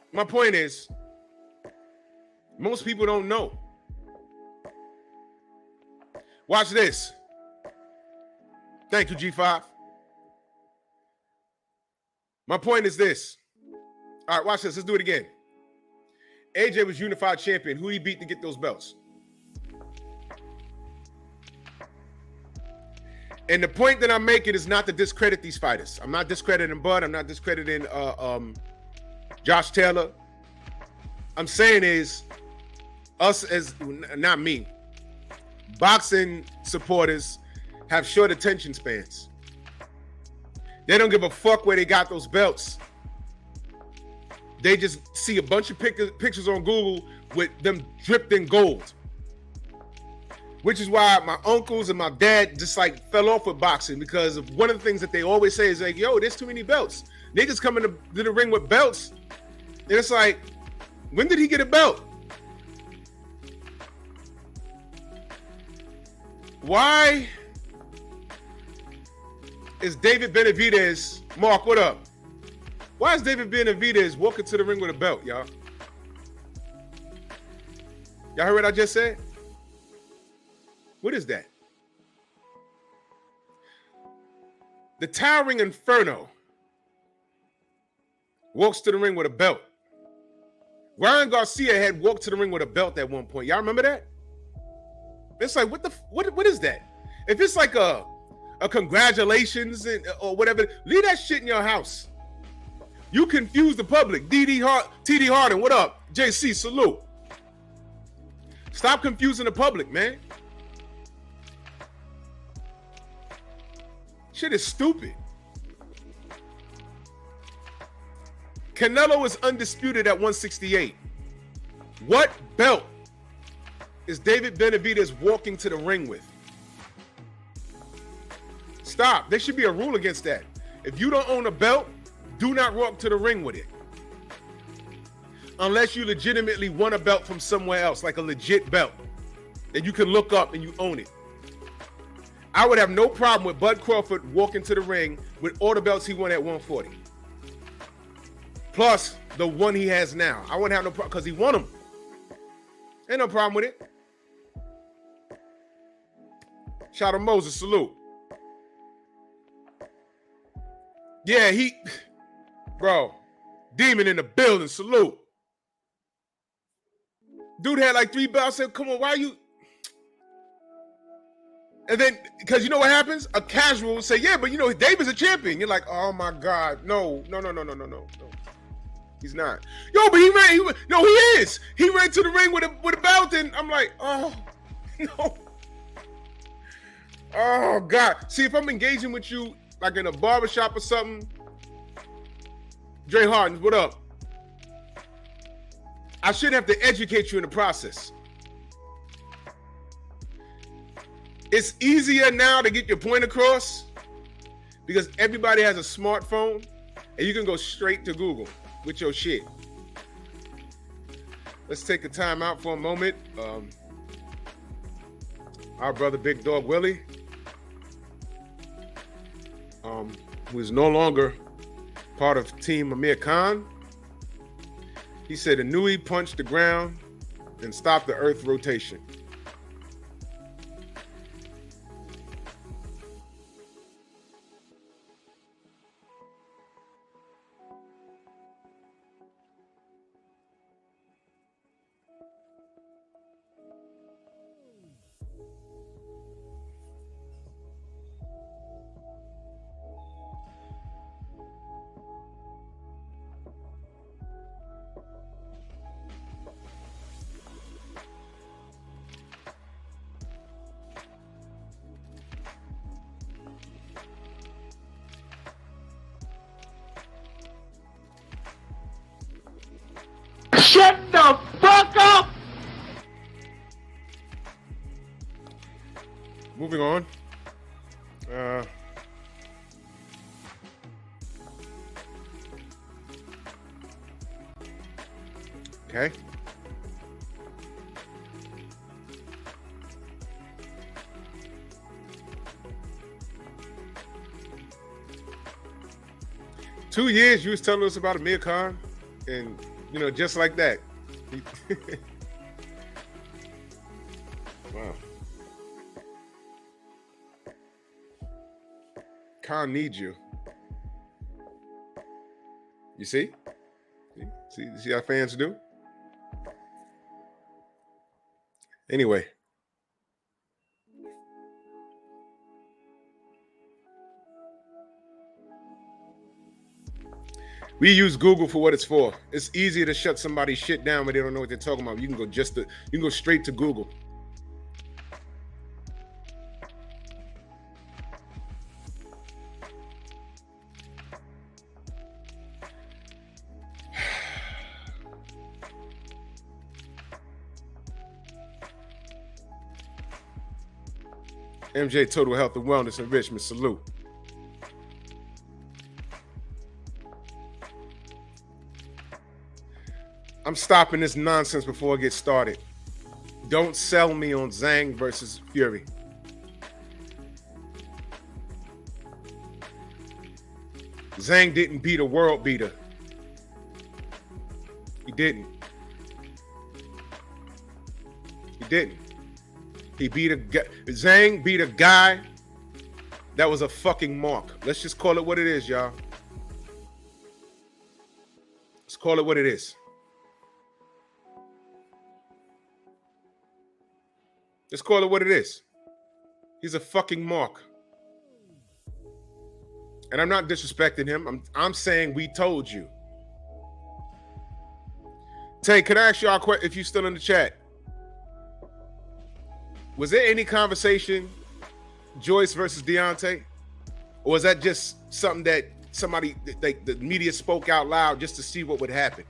most people don't know. Watch this. Thank you, G5. My point is this. All right, watch this. Let's do it again. AJ was unified champion. Who he beat to get those belts? And the point that I'm making is not to discredit these fighters. I'm not discrediting Bud. I'm not discrediting Josh Taylor. I'm saying is us as, not me, boxing supporters have short attention spans. They don't give a fuck where they got those belts. They just see a bunch of pictures on Google with them dripped in gold. Which is why my uncles and my dad just like fell off with boxing, because of one of the things that they always say is like, yo, there's too many belts. Niggas coming to the ring with belts. And it's like, when did he get a belt? Why is David Benavidez, Mark, what up? Why is David Benavidez walking to the ring with a belt, y'all? Y'all heard what I just said? What is that? The Towering Inferno walks to the ring with a belt. Ryan Garcia had walked to the ring with a belt at one point. Y'all remember that? It's like, what is that? If it's like a congratulations or whatever, leave that shit in your house. You confuse the public. TD Harden, what up? JC, salute. Stop confusing the public, man. Shit is stupid. Canelo is undisputed at 168. What belt is David Benavidez walking to the ring with? Stop. There should be a rule against that. If you don't own a belt, do not walk to the ring with it. Unless you legitimately won a belt from somewhere else, like a legit belt that you can look up and you own it. I would have no problem with Bud Crawford walking to the ring with all the belts he won at 140. Plus the one he has now. I wouldn't have no problem because he won them. Ain't no problem with it. Shout out Moses, salute. Yeah, bro, Demon in the building, salute. Dude had like 3 belts. I said, come on, why are you? And then, because you know what happens? A casual will say, yeah, but you know, David's a champion. You're like, oh my God, no. He's not. Yo, but he is. He ran to the ring with a belt, and I'm like, oh, no. Oh, God. See, if I'm engaging with you, like in a barbershop or something, Dre Hearn, what up? I should have to educate you in the process. It's easier now to get your point across because everybody has a smartphone and you can go straight to Google with your shit. Let's take a time out for a moment. Our brother Big Dog Willie, who is no longer part of Team Amir Khan, he said Inui punched the ground and stopped the earth rotation. Shut the fuck up! Moving on. Okay. Two years you was telling us about Amir Khan, and you know, just like that. Wow. Khan needs you. You see? See how fans do? Anyway. We use Google for what it's for. It's easier to shut somebody's shit down when they don't know what they're talking about. You can go straight to Google. MJ Total Health and Wellness Enrichment, salute. I'm stopping this nonsense before it gets started. Don't sell me on Zhang versus Fury. Zhang didn't beat a world beater. He didn't. He didn't. Zhang beat a guy that was a fucking mark. Let's just call it what it is, y'all. Let's call it what it is. Let's call it what it is. He's a fucking mark. And I'm not disrespecting him. I'm saying we told you. Tay, can I ask y'all a question if you're still in the chat? Was there any conversation, Joyce versus Deontay? Or was that just something that the media spoke out loud just to see what would happen?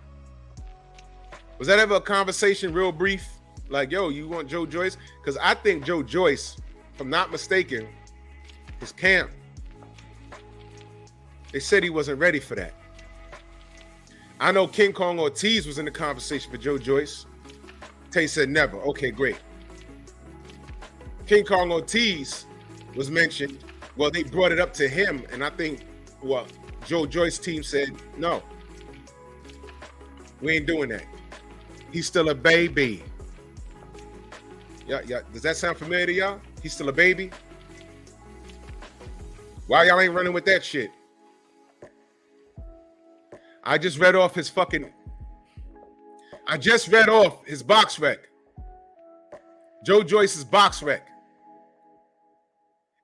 Was that ever a conversation real brief? Like, yo, you want Joe Joyce? Because I think Joe Joyce, if I'm not mistaken, his camp, they said he wasn't ready for that. I know King Kong Ortiz was in the conversation for Joe Joyce. Tay said never. Okay, great. King Kong Ortiz was mentioned. Well, they brought it up to him, and I think, well, Joe Joyce's team said, no, we ain't doing that. He's still a baby. Yeah. Does that sound familiar to y'all? He's still a baby. Why y'all ain't running with that shit? I just read off his box rec. Joe Joyce's box rec.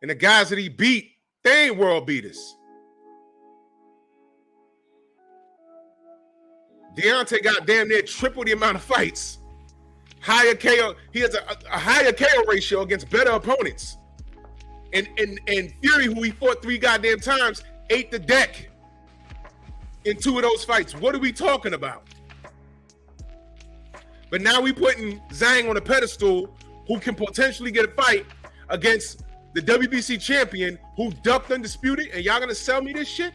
And the guys that he beat, they ain't world beaters. Deontay got damn near triple the amount of fights. Higher KO. He has a higher KO ratio against better opponents. And Fury, who he fought 3 goddamn times, ate the deck in 2 of those fights. What are we talking about? But now we putting Zhang on a pedestal who can potentially get a fight against the WBC champion who ducked undisputed, and y'all gonna sell me this shit?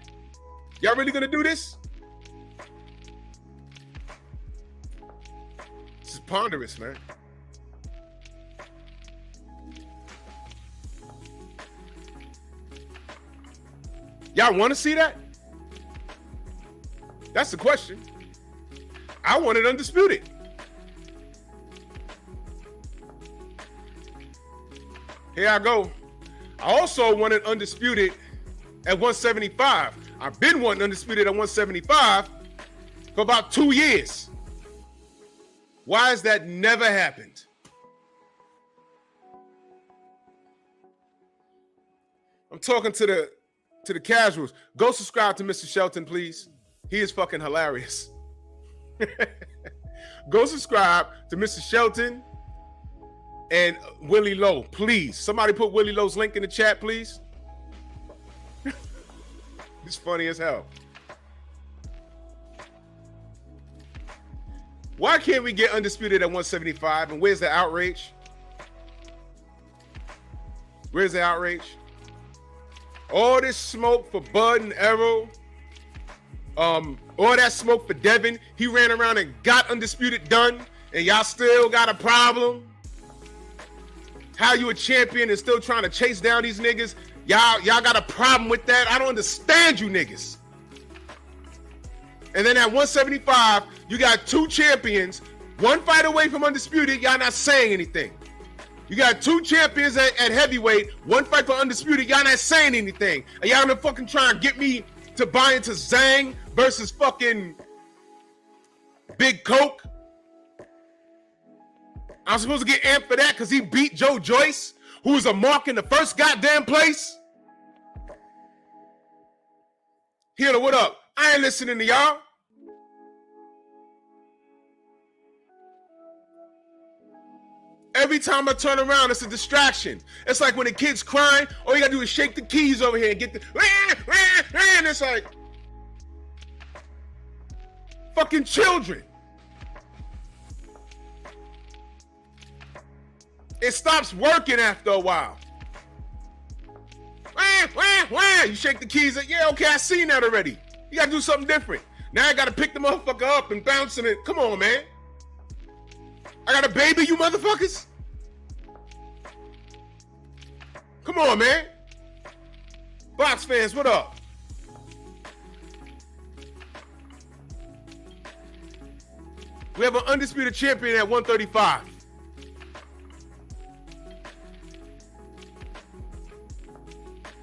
Y'all really gonna do this? This is ponderous, man. Y'all want to see that? That's the question. I want it undisputed. Here I go. I also want it undisputed at 175. I've been wanting undisputed at 175 for about 2 years. Why has that never happened? I'm talking to the casuals. Go subscribe to Mr. Shelton, please. He is fucking hilarious. Go subscribe to Mr. Shelton and Willie Lowe, please. Somebody put Willie Lowe's link in the chat, please. It's funny as hell. Why can't we get undisputed at 175? And where's the outrage? Where's the outrage? All this smoke for Bud and Errol. All that smoke for Devin. He ran around and got undisputed done, and y'all still got a problem. How you a champion and still trying to chase down these niggas? Y'all got a problem with that? I don't understand you niggas. And then at 175, you got 2 champions, 1 fight away from undisputed. Y'all not saying anything. You got 2 champions at heavyweight, 1 fight for undisputed. Y'all not saying anything. And y'all gonna fucking try and get me to buy into Zhang versus fucking Big Coke. I'm supposed to get amped for that because he beat Joe Joyce, who was a mark in the first goddamn place. Healer, what up? I ain't listening to y'all. Every time I turn around, it's a distraction. It's like when a kid's crying, all you gotta do is shake the keys over here and get the and it's like fucking children. It stops working after a while. You shake the keys. Yeah, okay, I seen that already. You gotta do something different. Now I gotta pick the motherfucker up and bounce it. Come on, man. I got a baby, you motherfuckers. Come on, man. Box fans, what up? We have an undisputed champion at 135.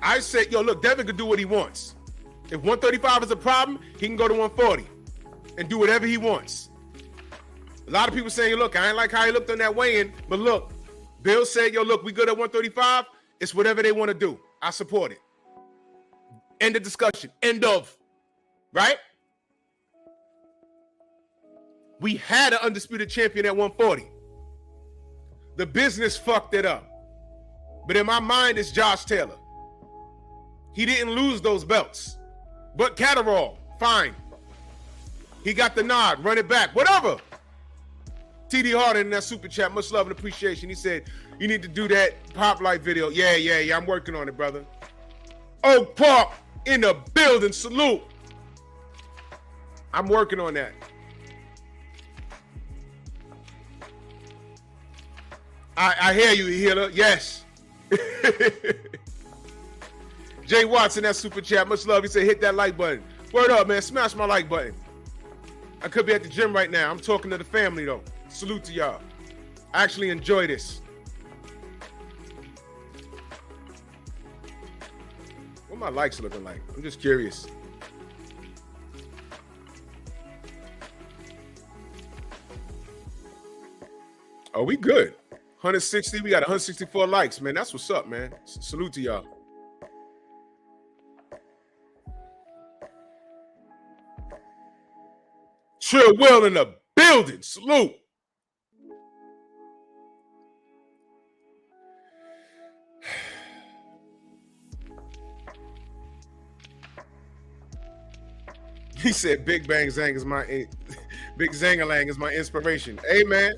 I said, yo, look, Devin could do what he wants. If 135 is a problem, he can go to 140 and do whatever he wants. A lot of people saying, look, I ain't like how he looked on that weigh-in, but look, Bill said, yo, look, we good at 135. It's whatever they want to do. I support it. End of discussion. End of. Right? We had an undisputed champion at 140. The business fucked it up. But in my mind, it's Josh Taylor. He didn't lose those belts. But Catterall, fine. He got the nod. Run it back. Whatever. TD Harden in that super chat, much love and appreciation. He said, you need to do that Pop Life video. Yeah, I'm working on it, brother. Oak Park in the building. Salute. I'm working on that. I hear you, Healer. Yes. Jay Watson, that super chat, much love. He said, hit that like button. Word up, man. Smash my like button. I could be at the gym right now. I'm talking to the family, though. Salute to y'all. I actually enjoy this. What my likes looking like? I'm just curious. Oh, we good. 160. We got 164 likes, man. That's what's up, man. Salute to y'all. Chill Will in the building. Salute. He said Big Bang Zang is my Big Zangalang is my inspiration. Hey, man.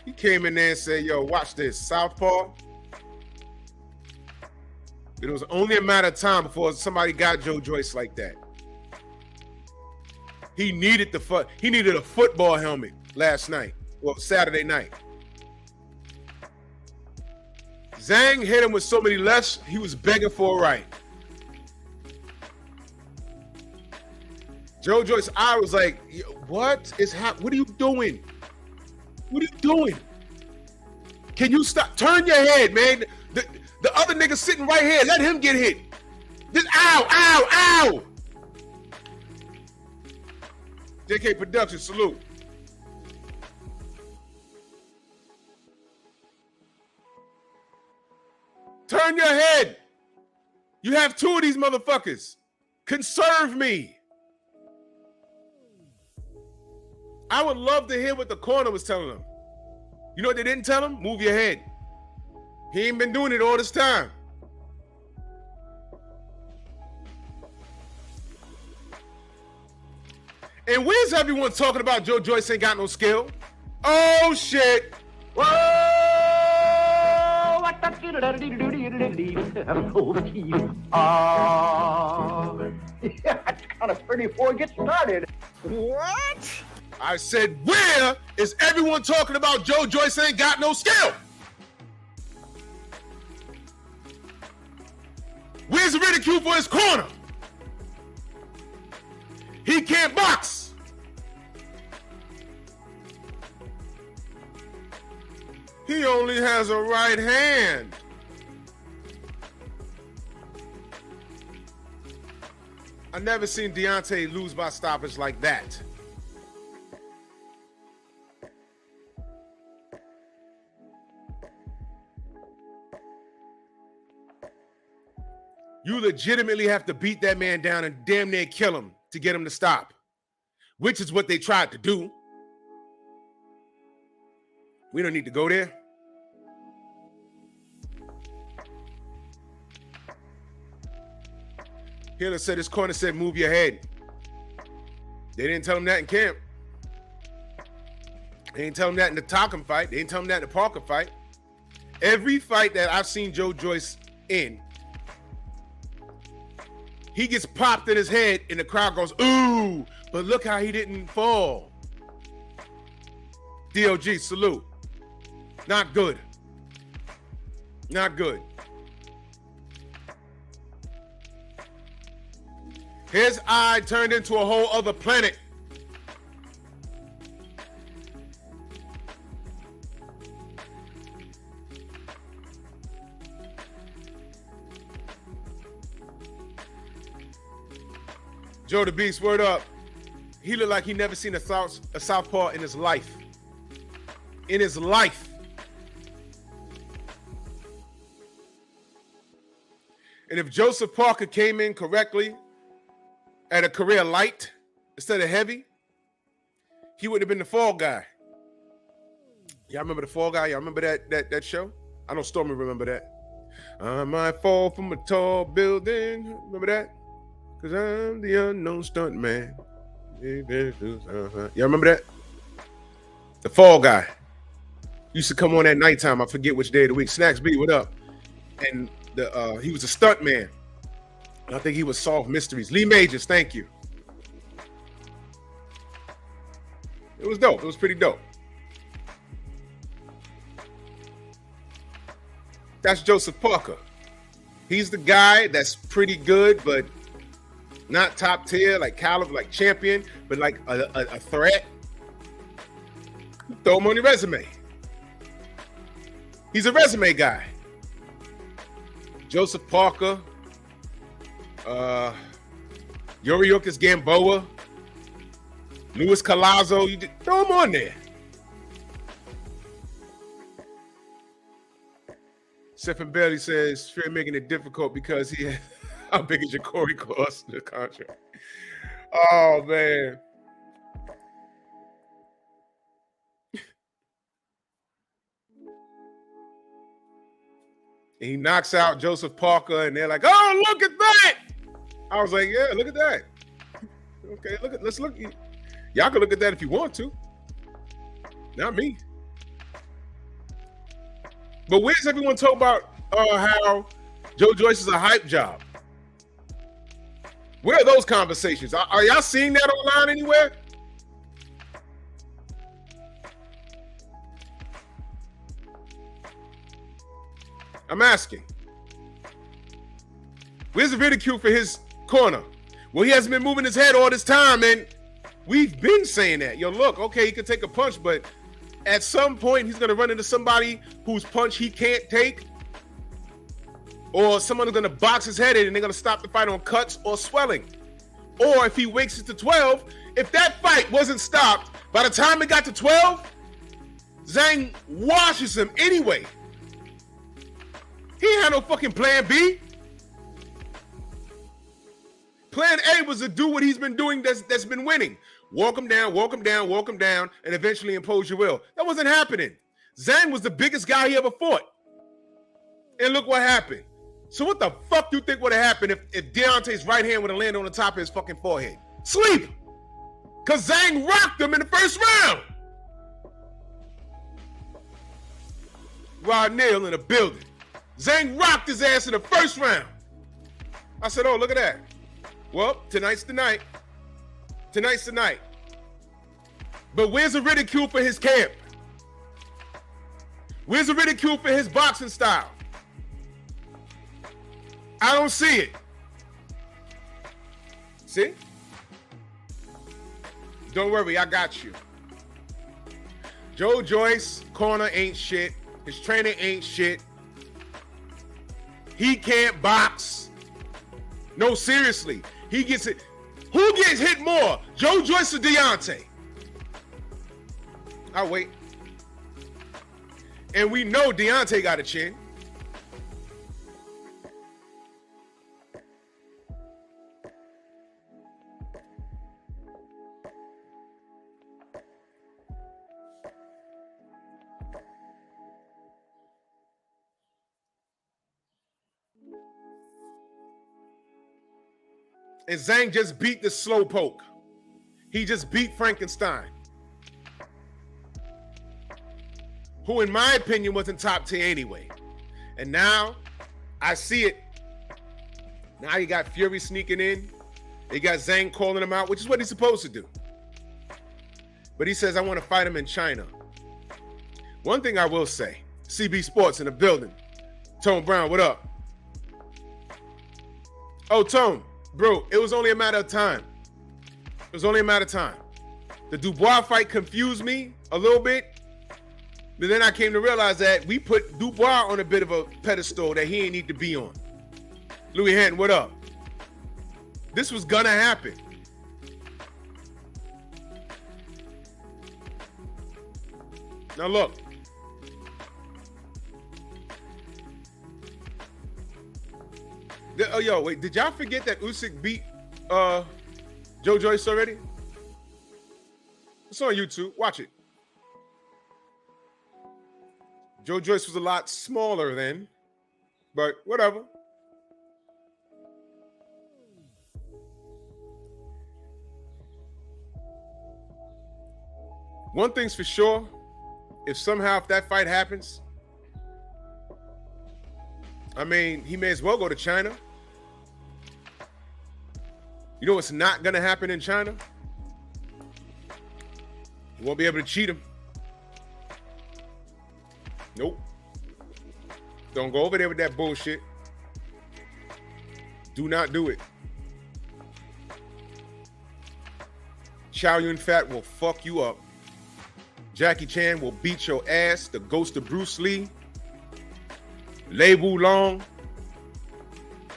He came in there and said, yo, watch this. Southpaw. It was only a matter of time before somebody got Joe Joyce like that. He needed a football helmet last night. Well, Saturday night. Zhang hit him with so many lefts, he was begging for a right. Joe Joyce's eye was like, what is happening? What are you doing? What are you doing? Can you stop? Turn your head, man. The other nigga sitting right here, let him get hit. Just ow, ow, ow. JK Production, salute. Turn your head. You have two of these motherfuckers. Conserve me. I would love to hear what the corner was telling him. You know what they didn't tell him? Move your head. He ain't been doing it all this time. And where's everyone talking about Joe Joyce ain't got no skill? Oh, shit. Whoa! That's kind of pretty before it gets started. What? I said, where is everyone talking about Joe Joyce ain't got no skill? Where's the ridicule for his corner? He can't box. He only has a right hand. I never seen Deontay lose by stoppage like that. You legitimately have to beat that man down and damn near kill him to get him to stop, which is what they tried to do. We don't need to go there. Hiller said his corner said, move your head. They didn't tell him that in camp. They didn't tell him that in the Talcum fight. They didn't tell him that in the Parker fight. Every fight that I've seen Joe Joyce in, he gets popped in his head and the crowd goes, ooh, but look how he didn't fall. DOG, salute. Not good. Not good. His eye turned into a whole other planet. Joe the Beast, word up. He looked like he never seen a southpaw in his life. In his life. And if Joseph Parker came in correctly at a career light instead of heavy, he would have been the fall guy. Y'all remember the fall guy? Y'all remember that show? I know Stormy remember that. I might fall from a tall building. Remember that? Because I'm the unknown stunt man. Y'all remember that? The fall guy. Used to come on at nighttime. I forget which day of the week. Snacks B, what up? And he was a stunt man. I think he would solve mysteries. Lee Majors, thank you. It was dope. It was pretty dope. That's Joseph Parker. He's the guy that's pretty good, but not top tier, like caliber, like champion, but like a threat. Throw him on your resume. He's a resume guy. Joseph Parker, Yuriorkis Gamboa, Luis Collazo. You throw him on there. Stephen Bailey says Fury making it difficult because he had, how big is your Corey cost in the contract? Oh man. And he knocks out Joseph Parker, and they're like, "Oh, look at that!" I was like, "Yeah, look at that." Okay, let's look. Y'all can look at that if you want to. Not me. But where's everyone talking about how Joe Joyce is a hype job? Where are those conversations? Are y'all seeing that online anywhere? I'm asking. Where's the ridicule for his corner? Well, he hasn't been moving his head all this time, and we've been saying that. Yo, look, okay, he can take a punch, but at some point, he's going to run into somebody whose punch he can't take, or someone's going to box his head in, and they're going to stop the fight on cuts or swelling. Or if he wakes it to 12, if that fight wasn't stopped, by the time it got to 12, Zhang washes him anyway. He ain't had no fucking plan B. Plan A was to do what he's been doing that's been winning. Walk him down, and eventually impose your will. That wasn't happening. Zhang was the biggest guy he ever fought. And look what happened. So what the fuck do you think would have happened if Deontay's right hand would have landed on the top of his fucking forehead? Sleep! Because Zhang rocked him in the first round. Rod Neal in the building. Zhang rocked his ass in the first round. I said, oh, look at that. Well, tonight's the night. Tonight's the night. But where's the ridicule for his camp? Where's the ridicule for his boxing style? I don't see it. See? Don't worry, I got you. Joe Joyce, corner ain't shit. His trainer ain't shit. He can't box. No, seriously. He gets it. Who gets hit more? Joe Joyce or Deontay? I'll wait. And we know Deontay got a chin. And Zhang just beat the slowpoke. He just beat Frankenstein, who in my opinion wasn't top 10 anyway. And now I see it. Now you got Fury sneaking in. You got Zhang calling him out, which is what he's supposed to do. But he says, I want to fight him in China. One thing I will say, CB Sports in the building. Tone Brown, what up? Oh, Tone. Bro, it was only a matter of time. It was only a matter of time. The Dubois fight confused me a little bit. But then I came to realize that we put Dubois on a bit of a pedestal that he ain't need to be on. Louis Henton, what up? This was gonna happen. Now look. Oh, yo, wait, did y'all forget that Usyk beat Joe Joyce already? It's on YouTube. Watch it. Joe Joyce was a lot smaller then, but whatever. One thing's for sure, if that fight happens, I mean, he may as well go to China. You know what's not going to happen in China? You won't be able to cheat him. Nope. Don't go over there with that bullshit. Do not do it. Chow Yun Fat will fuck you up. Jackie Chan will beat your ass. The ghost of Bruce Lee Lei Wulong,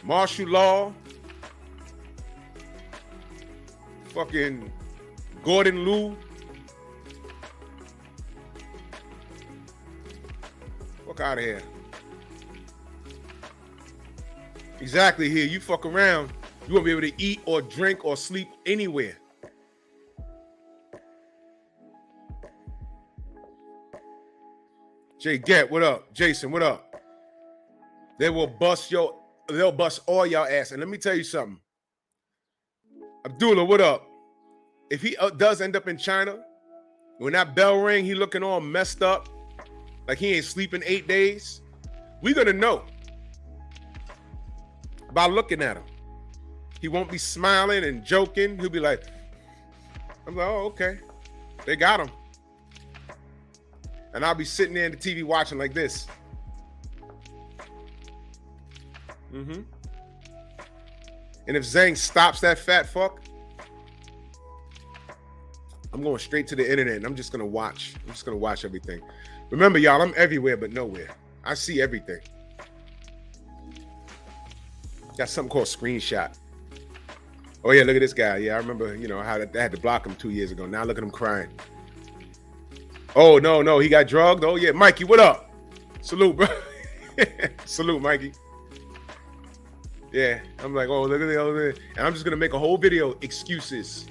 martial law, fucking Gordon Liu. Fuck out of here. Exactly here. You fuck around, you won't be able to eat or drink or sleep anywhere. Jay Gett, what up? Jason, what up? They'll bust all y'all ass. And let me tell you something. Abdullah, what up? If he does end up in China, when that bell ring, he looking all messed up, like he ain't sleeping 8 days, we gonna know by looking at him. He won't be smiling and joking. He'll be like, I'm like, oh, okay. They got him. And I'll be sitting there in the TV watching like this. And if Zhang stops that fat fuck, I'm going straight to the internet and I'm just gonna watch. I'm just gonna watch everything. Remember, y'all, I'm everywhere but nowhere. I see everything. Got something called screenshot. Oh yeah, look at this guy. Yeah, I remember, you know, how I had to block him 2 years ago. Now look at him crying. Oh, no, he got drugged. Oh yeah, Mikey, what up? Salute, bro. Salute, Mikey. Yeah, I'm like, oh, look at the other, and I'm just gonna make a whole video, excuses.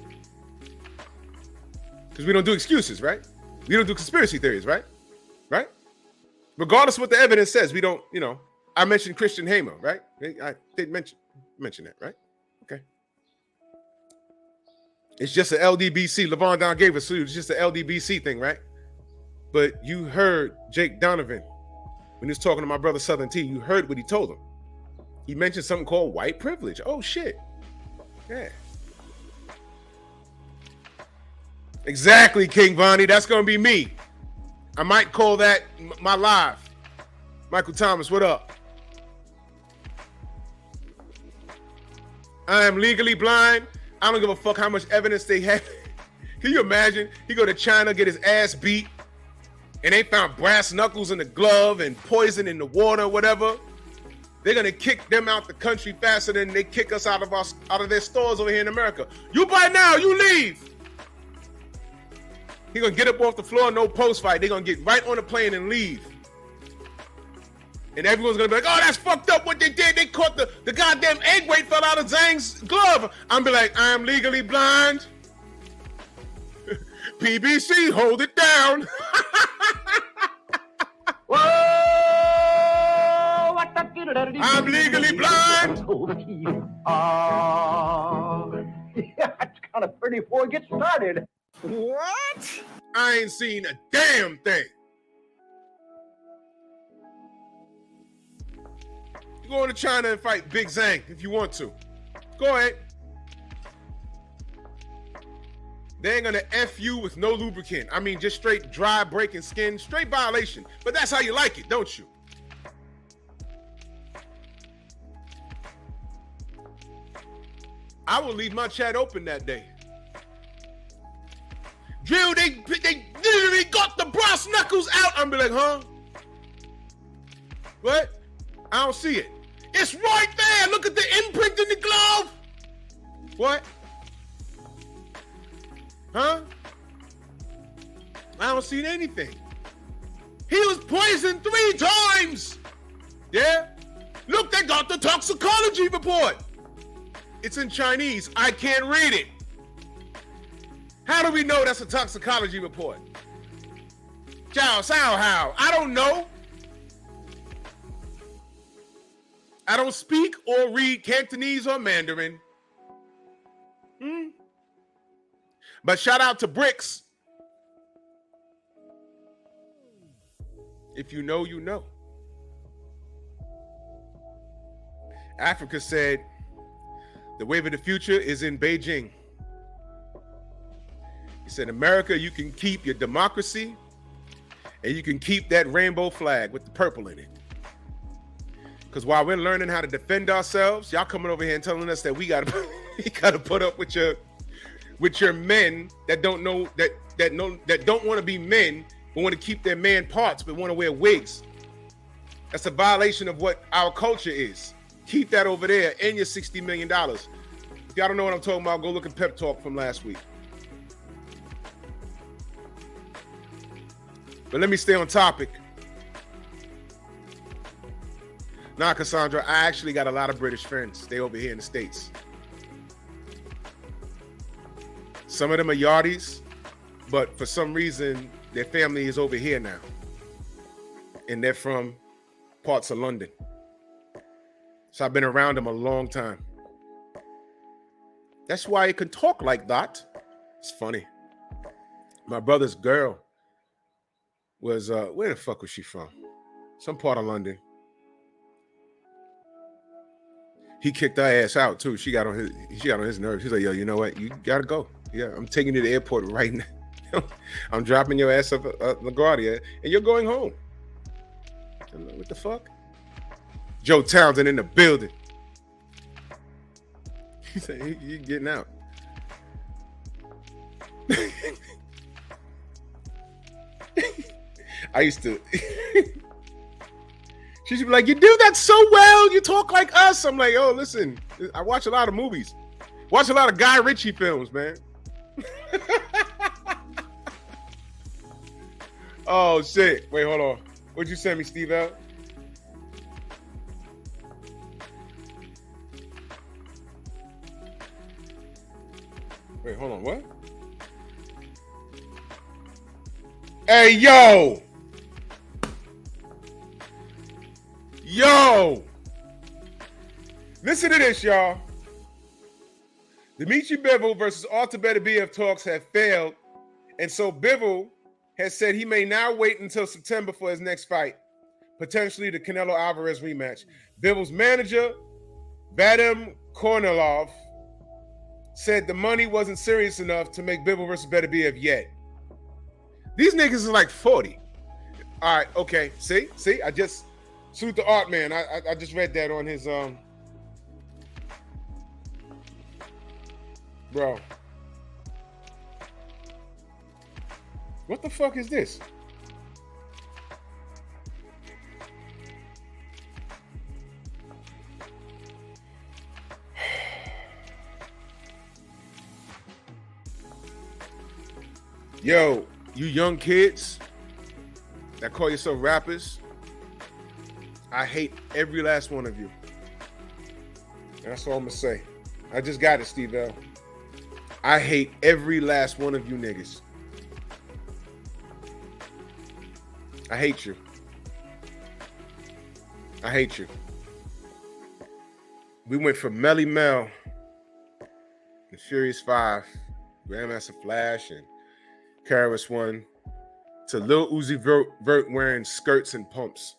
Because we don't do excuses, right? We don't do conspiracy theories, right? Right? Regardless of what the evidence says, we don't, you know, I mentioned Christian Hamer, right? I did mention that, right? Okay. It's just an LDBC. LeVon Don gave us food. It's just an LDBC thing, right? But you heard Jake Donovan when he was talking to my brother Southern T. You heard what he told him. He mentioned something called white privilege. Oh shit. Yeah. Exactly, King Vonnie. That's gonna be me. I might call that my live. Michael Thomas, what up? I am legally blind. I don't give a fuck how much evidence they have. Can you imagine? He go to China, get his ass beat, and they found brass knuckles in the glove and poison in the water, whatever. They're gonna kick them out the country faster than they kick us out of their stores over here in America. You buy now, you leave. He gonna get up off the floor, no post fight. They're gonna get right on the plane and leave. And everyone's gonna be like, oh, that's fucked up what they did. They caught the goddamn egg weight fell out of Zhang's glove. I'm be like, I am legally blind. PBC, hold it down. I'm legally blind. It's kind of pretty before it gets started. What? I ain't seen a damn thing. You go into China and fight Big Zhang if you want to. Go ahead. They ain't gonna F you with no lubricant. I mean, just straight dry breaking skin, straight violation. But that's how you like it, don't you? I will leave my chat open that day. Drill, they literally got the brass knuckles out. I'm be like, huh? What? I don't see it. It's right there. Look at the imprint in the glove. What? Huh? I don't see anything. He was poisoned 3 times. Yeah? Look, they got the toxicology report. It's in Chinese. I can't read it. How do we know that's a toxicology report? Jiao Sao how? I don't know. I don't speak or read Cantonese or Mandarin. But shout out to Bricks. If you know, you know. Africa said, the wave of the future is in Beijing. He said, America, you can keep your democracy and you can keep that rainbow flag with the purple in it. Because while we're learning how to defend ourselves, y'all coming over here and telling us that we gotta put up with your men that don't know that don't want to be men but want to keep their man parts but want to wear wigs. That's a violation of what our culture is. Keep that over there and your $60 million. If y'all don't know what I'm talking about, go look at Pep Talk from last week. But let me stay on topic. Now, Cassandra, I actually got a lot of British friends. They over here in the States. Some of them are Yardies, but for some reason, their family is over here now. And they're from parts of London. So I've been around them a long time. That's why he can talk like that. It's funny. My brother's girl was, where the fuck was she from? Some part of London. He kicked her ass out too. She got on his nerves. He's like, yo, you know what? You gotta go. Yeah, I'm taking you to the airport right now. I'm dropping your ass up LaGuardia, and you're going home. I'm like, what the fuck? Joe Townsend in the building. He said, you getting out. I used to. She should be like, you do that so well. You talk like us. I'm like, oh, listen, I watch a lot of movies. Watch a lot of Guy Ritchie films, man. Oh, shit. Wait, hold on. What'd you send me, Steve L? Wait, hold on. What? Hey, yo. Yo. Listen to this, y'all. Dimitri Bivol versus Arthur Beterbiev talks have failed, and so Bivol has said he may now wait until September for his next fight, potentially the Canelo Alvarez rematch. Bivol's manager, Vadim Kornilov, said the money wasn't serious enough to make Bivol versus Beterbiev yet. These niggas is like 40. All right, okay. See, I just salute the art man. I just read that on his bro. What the fuck is this? Yo, you young kids that call yourself rappers, I hate every last one of you. That's all I'm gonna say. I just got it, Steve L. I hate every last one of you niggas. I hate you. I hate you. We went from Melly Mel, the Furious 5, Grandmaster Flash, and Karis One, to Lil Uzi Vert wearing skirts and pumps.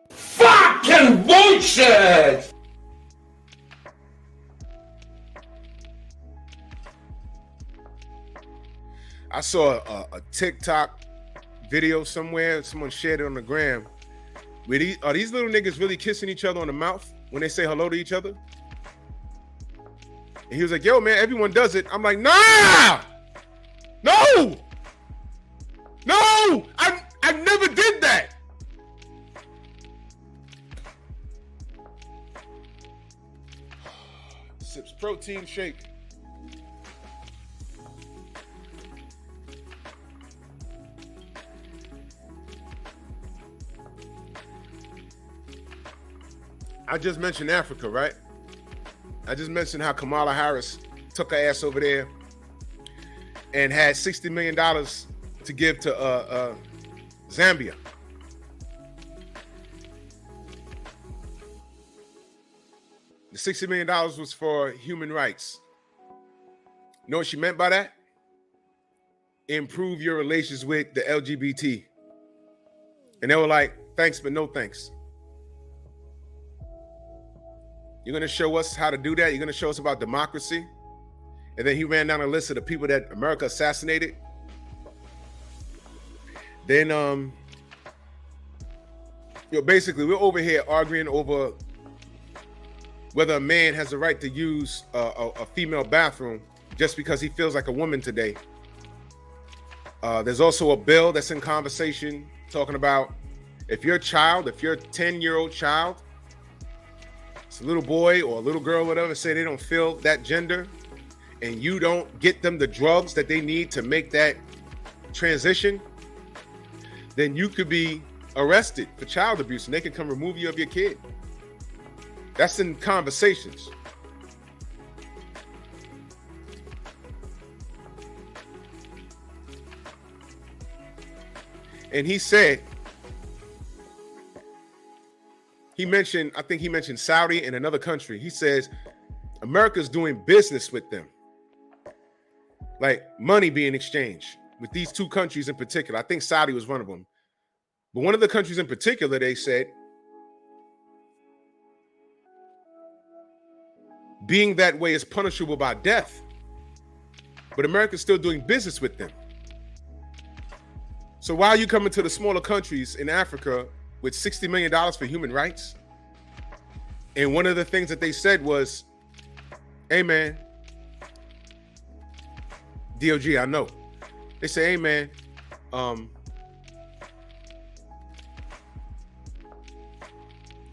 Fucking bullshit! I saw a TikTok video somewhere. Someone shared it on the gram. Are these little niggas really kissing each other on the mouth when they say hello to each other? And he was like, yo, man, everyone does it. I'm like, nah! No! No! I never did that! Sips protein shake. I just mentioned Africa, right? I just mentioned how Kamala Harris took her ass over there and had $60 million to give to Zambia. The $60 million was for human rights. You know what she meant by that? Improve your relations with the LGBT. And they were like, thanks, but no thanks. You're going to show us how to do that? You're going to show us about democracy? And then he ran down a list of the people that America assassinated. Then, basically, we're over here arguing over whether a man has the right to use a female bathroom just because he feels like a woman today. There's also a bill that's in conversation talking about if your 10-year-old child, it's a little boy or a little girl, whatever, say they don't feel that gender, and you don't get them the drugs that they need to make that transition, then you could be arrested for child abuse and they can come remove you of your kid. That's in conversations. And he said, I think he mentioned Saudi and another country. He says America's doing business with them. Like money being exchanged with these two countries in particular. I think Saudi was one of them. But one of the countries in particular, they said, being that way is punishable by death. But America's still doing business with them. So why are you coming to the smaller countries in Africa with $60 million for human rights? And one of the things that they said was, hey man, DOG, I know. They say, hey man,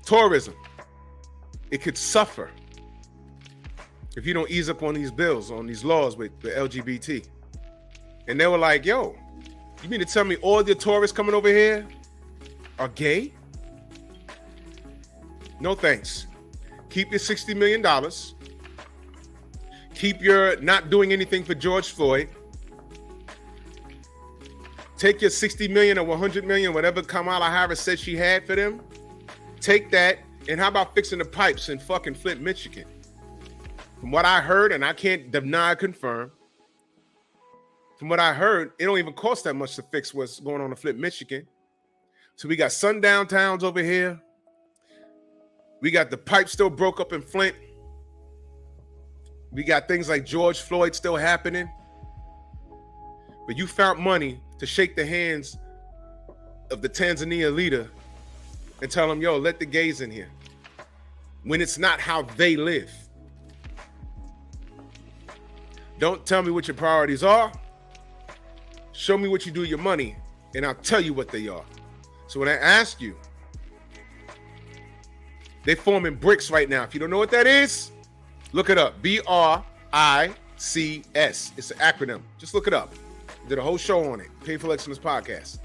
tourism, it could suffer if you don't ease up on these bills, on these laws with the LGBT. And they were like, yo, you mean to tell me all the tourists coming over here are gay? No thanks. Keep your $60 million. Keep your not doing anything for George Floyd. Take your 60 million or 100 million, whatever Kamala Harris said she had for them. Take that, and how about fixing the pipes in fucking Flint, Michigan? From what I heard, and I can't deny or confirm, from what I heard, it don't even cost that much to fix what's going on in Flint, Michigan. So we got sundown towns over here. We got the pipe still broke up in Flint. We got things like George Floyd still happening. But you found money to shake the hands of the Tanzania leader and tell them, yo, let the gays in here. When it's not how they live. Don't tell me what your priorities are. Show me what you do with your money, and I'll tell you what they are. So when I ask you, they're forming BRICS right now. If you don't know what that is, look it up. BRICS. It's an acronym. Just look it up. Did a whole show on it. Painful Excellence Podcast.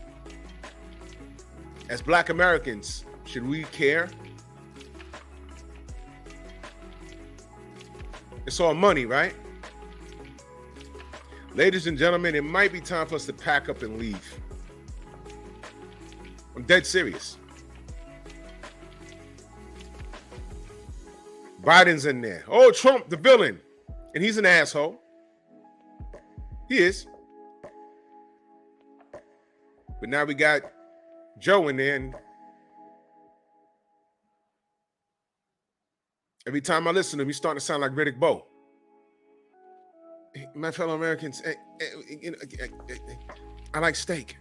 As Black Americans, should we care? It's all money, right? Ladies and gentlemen, it might be time for us to pack up and leave. I'm dead serious. Biden's in there. Oh, Trump, the villain. And he's an asshole. He is. But now we got Joe in there. And every time I listen to him, he's starting to sound like Riddick Bowe. My fellow Americans, I like steak.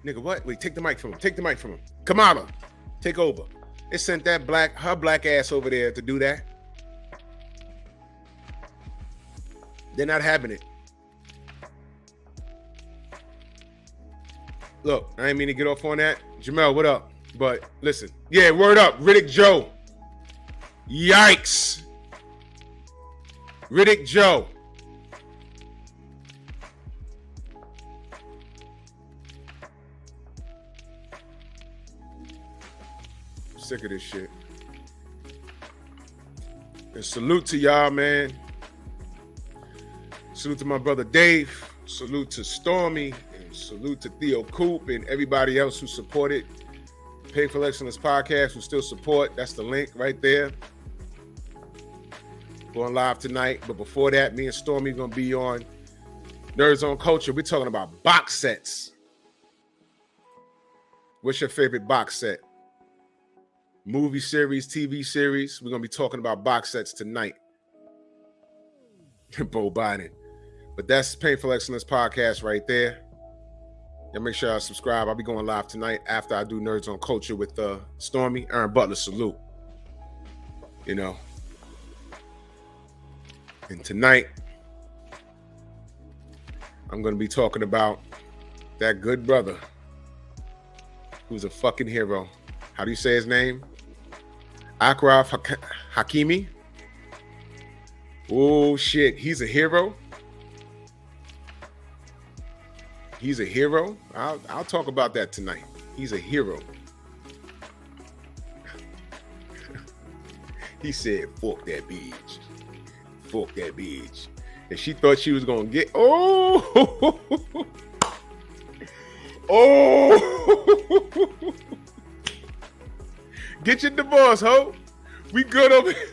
Nigga, what? Wait, take the mic from him. Take the mic from him. Kamala, take over. They sent her black ass over there to do that. They're not having it. Look, I didn't mean to get off on that. Jamel, what up? But listen, yeah, word up. Riddick Joe. Yikes. Riddick Joe. Sick of this shit. And salute to y'all, man. Salute to my brother Dave. Salute to Stormy. And salute to Theo Coop and everybody else who supported Painful Excellence Podcast, who still support. That's the link right there. Going live tonight. But before that, me and Stormy going to be on Nerds on Culture. We're talking about box sets. What's your favorite box set? Movie series, TV series. We're going to be talking about box sets tonight. Bo Biden. But that's Painful Excellence Podcast right there. And make sure I subscribe. I'll be going live tonight after I do Nerds on Culture with Stormy. Aaron Butler, salute. You know. And tonight, I'm going to be talking about that good brother who's a fucking hero. How do you say his name? Achraf Hakimi. Oh, shit. He's a hero. He's a hero. I'll talk about that tonight. He's a hero. He said, fuck that bitch. Fuck that bitch. And she thought she was going to get... Oh! Oh! Get your divorce, ho. We good over here.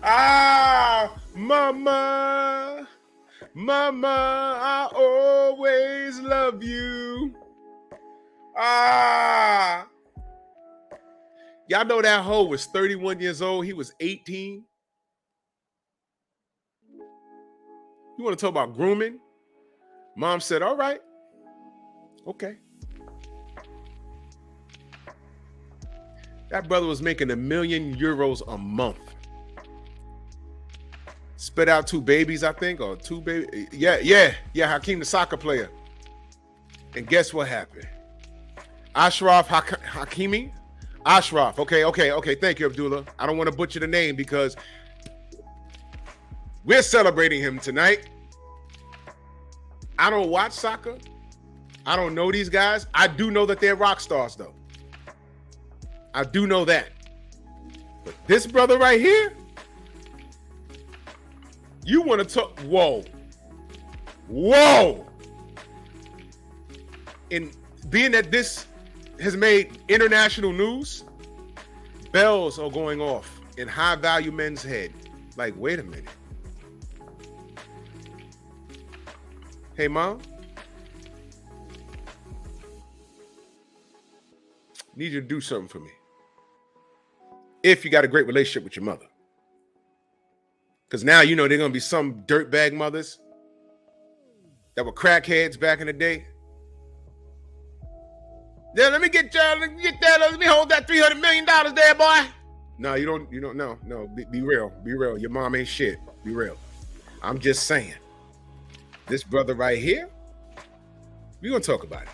Ah, mama. Mama, I always love you. Ah. Y'all know that hoe was 31 years old. He was 18. You want to talk about grooming? Mom said, all right. Okay. That brother was making €1 million a month. Spit out 2 babies, I think, or 2 babies. Yeah, Hakeem, the soccer player. And guess what happened? Achraf Hakimi. Achraf. Okay. Thank you, Abdullah. I don't want to butcher the name because we're celebrating him tonight. I don't watch soccer. I don't know these guys. I do know that they're rock stars, though. I do know that. But this brother right here, you want to talk? Whoa. And being that this has made international news, bells are going off in high-value men's head. Like, wait a minute. Hey, Mom. Need you to do something for me. If you got a great relationship with your mother. Because now you know they're going to be some dirtbag mothers that were crackheads back in the day. Yeah, let me get that. Let me hold that $300 million there, boy. No, you don't. No. Be real. Be real. Your mom ain't shit. Be real. I'm just saying. This brother right here, we're going to talk about it.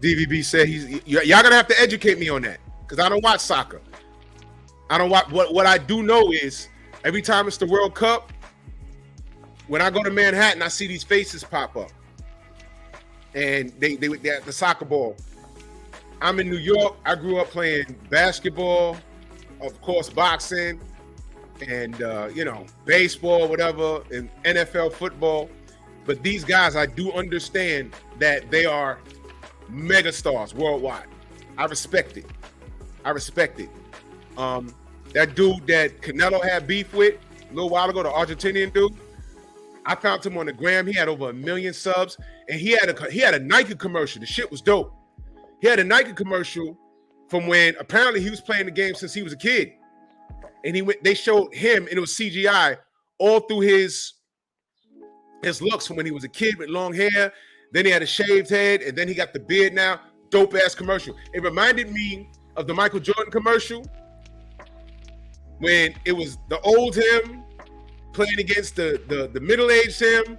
DVB said y'all going to have to educate me on that because I don't watch soccer. I don't watch. What I do know is every time it's the World Cup, when I go to Manhattan, I see these faces pop up. And they're at the soccer ball. I'm in New York. I grew up playing basketball, of course, boxing, and baseball, whatever, and NFL football. But these guys, I do understand that they are megastars worldwide. I respect it. That dude that Canelo had beef with a little while ago, the Argentinian dude, I found him on the gram. He had over 1 million subs, and he had a Nike commercial. The shit was dope. He had a Nike commercial from when apparently he was playing the game since he was a kid, and they showed him, and it was CGI all through his looks from when he was a kid with long hair. Then he had a shaved head, and then he got the beard now. Dope ass commercial. It reminded me of the Michael Jordan commercial when it was the old him playing against the middle-aged him,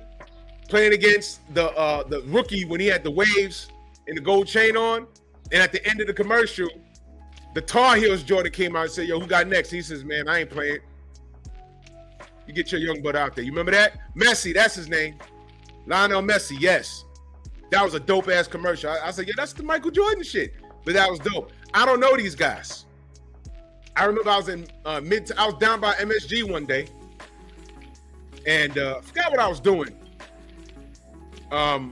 playing against the rookie when he had the waves and the gold chain on. And at the end of the commercial, the Tar Heels Jordan came out and said, yo, who got next? He says, man, I ain't playing. You get your young butt out there. You remember that? Messi, that's his name. Lionel Messi, yes. That was a dope-ass commercial. I said, yeah, that's the Michael Jordan shit. But that was dope. I don't know these guys. I remember I was in I was down by MSG one day, and forgot what I was doing. But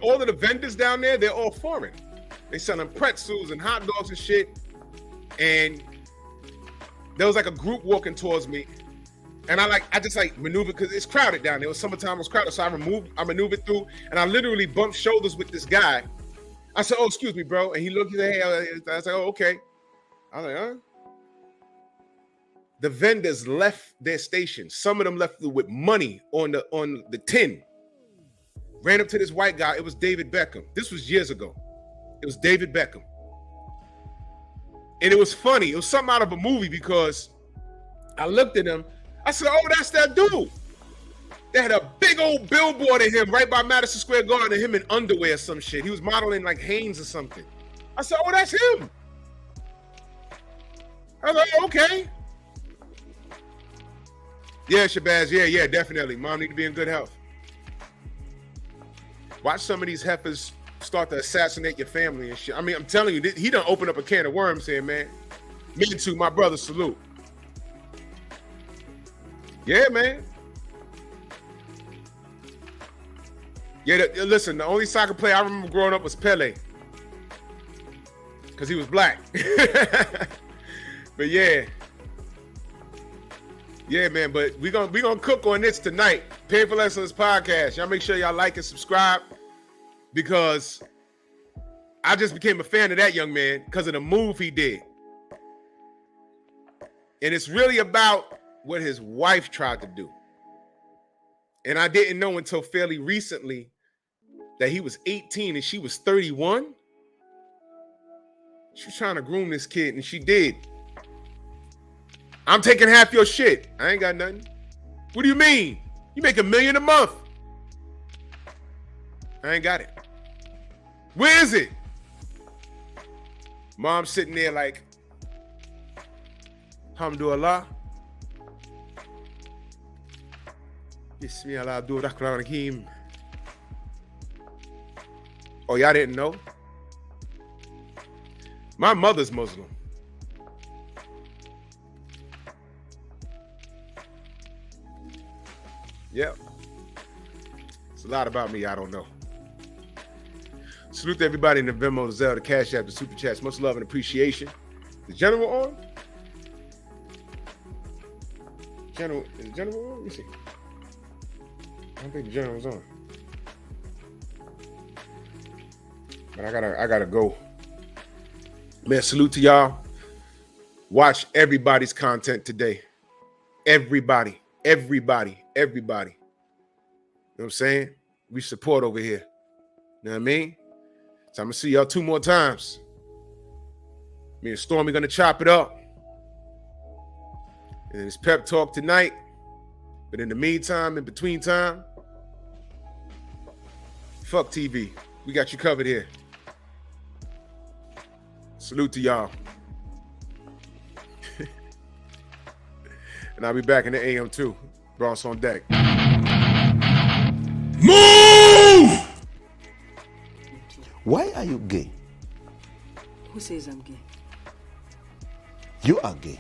all of the vendors down there, they're all foreign. They selling pretzels and hot dogs and shit. And there was like a group walking towards me, and I just maneuvered because it's crowded down there. It was summertime, it was crowded, so I maneuvered through, and I literally bumped shoulders with this guy. I said, "Oh, excuse me, bro," and he looked. He said, "Hey," I said, "Oh, okay." I was like, "Huh?" The vendors left their station. Some of them left with money on the tin. Ran up to this white guy. It was David Beckham. This was years ago. It was David Beckham. And it was funny. It was something out of a movie because I looked at him. I said, oh, that's that dude. They had a big old billboard of him right by Madison Square Garden, him in underwear or some shit. He was modeling like Hanes or something. I said, oh, that's him. I was like, oh, okay. Yeah, Shabazz, yeah, definitely. Mom need to be in good health. Watch some of these heifers start to assassinate your family and shit. I mean, I'm telling you, he done opened up a can of worms here, man. Me too, my brother, salute. Yeah, man. Yeah, listen, the only soccer player I remember growing up was Pele. Because he was black. But yeah. Yeah, man, but we gonna cook on this tonight. Painful Excellence Podcast. Y'all make sure y'all like and subscribe, because I just became a fan of that young man because of the move he did. And it's really about what his wife tried to do. And I didn't know until fairly recently that he was 18 and she was 31. She was trying to groom this kid, and she did. I'm taking half your shit. I ain't got nothing. What do you mean? You make $1 million a month. I ain't got it. Where is it? Mom's sitting there like, Alhamdulillah. Bismillahirrahmanirrahim. Oh, y'all didn't know? My mother's Muslim. Yep. It's a lot about me I don't know. Salute to everybody in the Venmo, the Zelle, the Cash App, the Super Chats. Much love and appreciation. The General on? General, is the General on? Let me see. I don't think the General's on. But I gotta go. Man, salute to y'all. Watch everybody's content today. Everybody. You know what I'm saying? We support over here. You know what I mean? So I'm gonna see y'all 2 more times. Me and Stormy gonna chop it up. And it's pep talk tonight. But in the meantime, in between time, fuck TV. We got you covered here. Salute to y'all. And I'll be back in the AM too. Bronx on deck. Move! Why are you gay? Who says I'm gay? You are gay.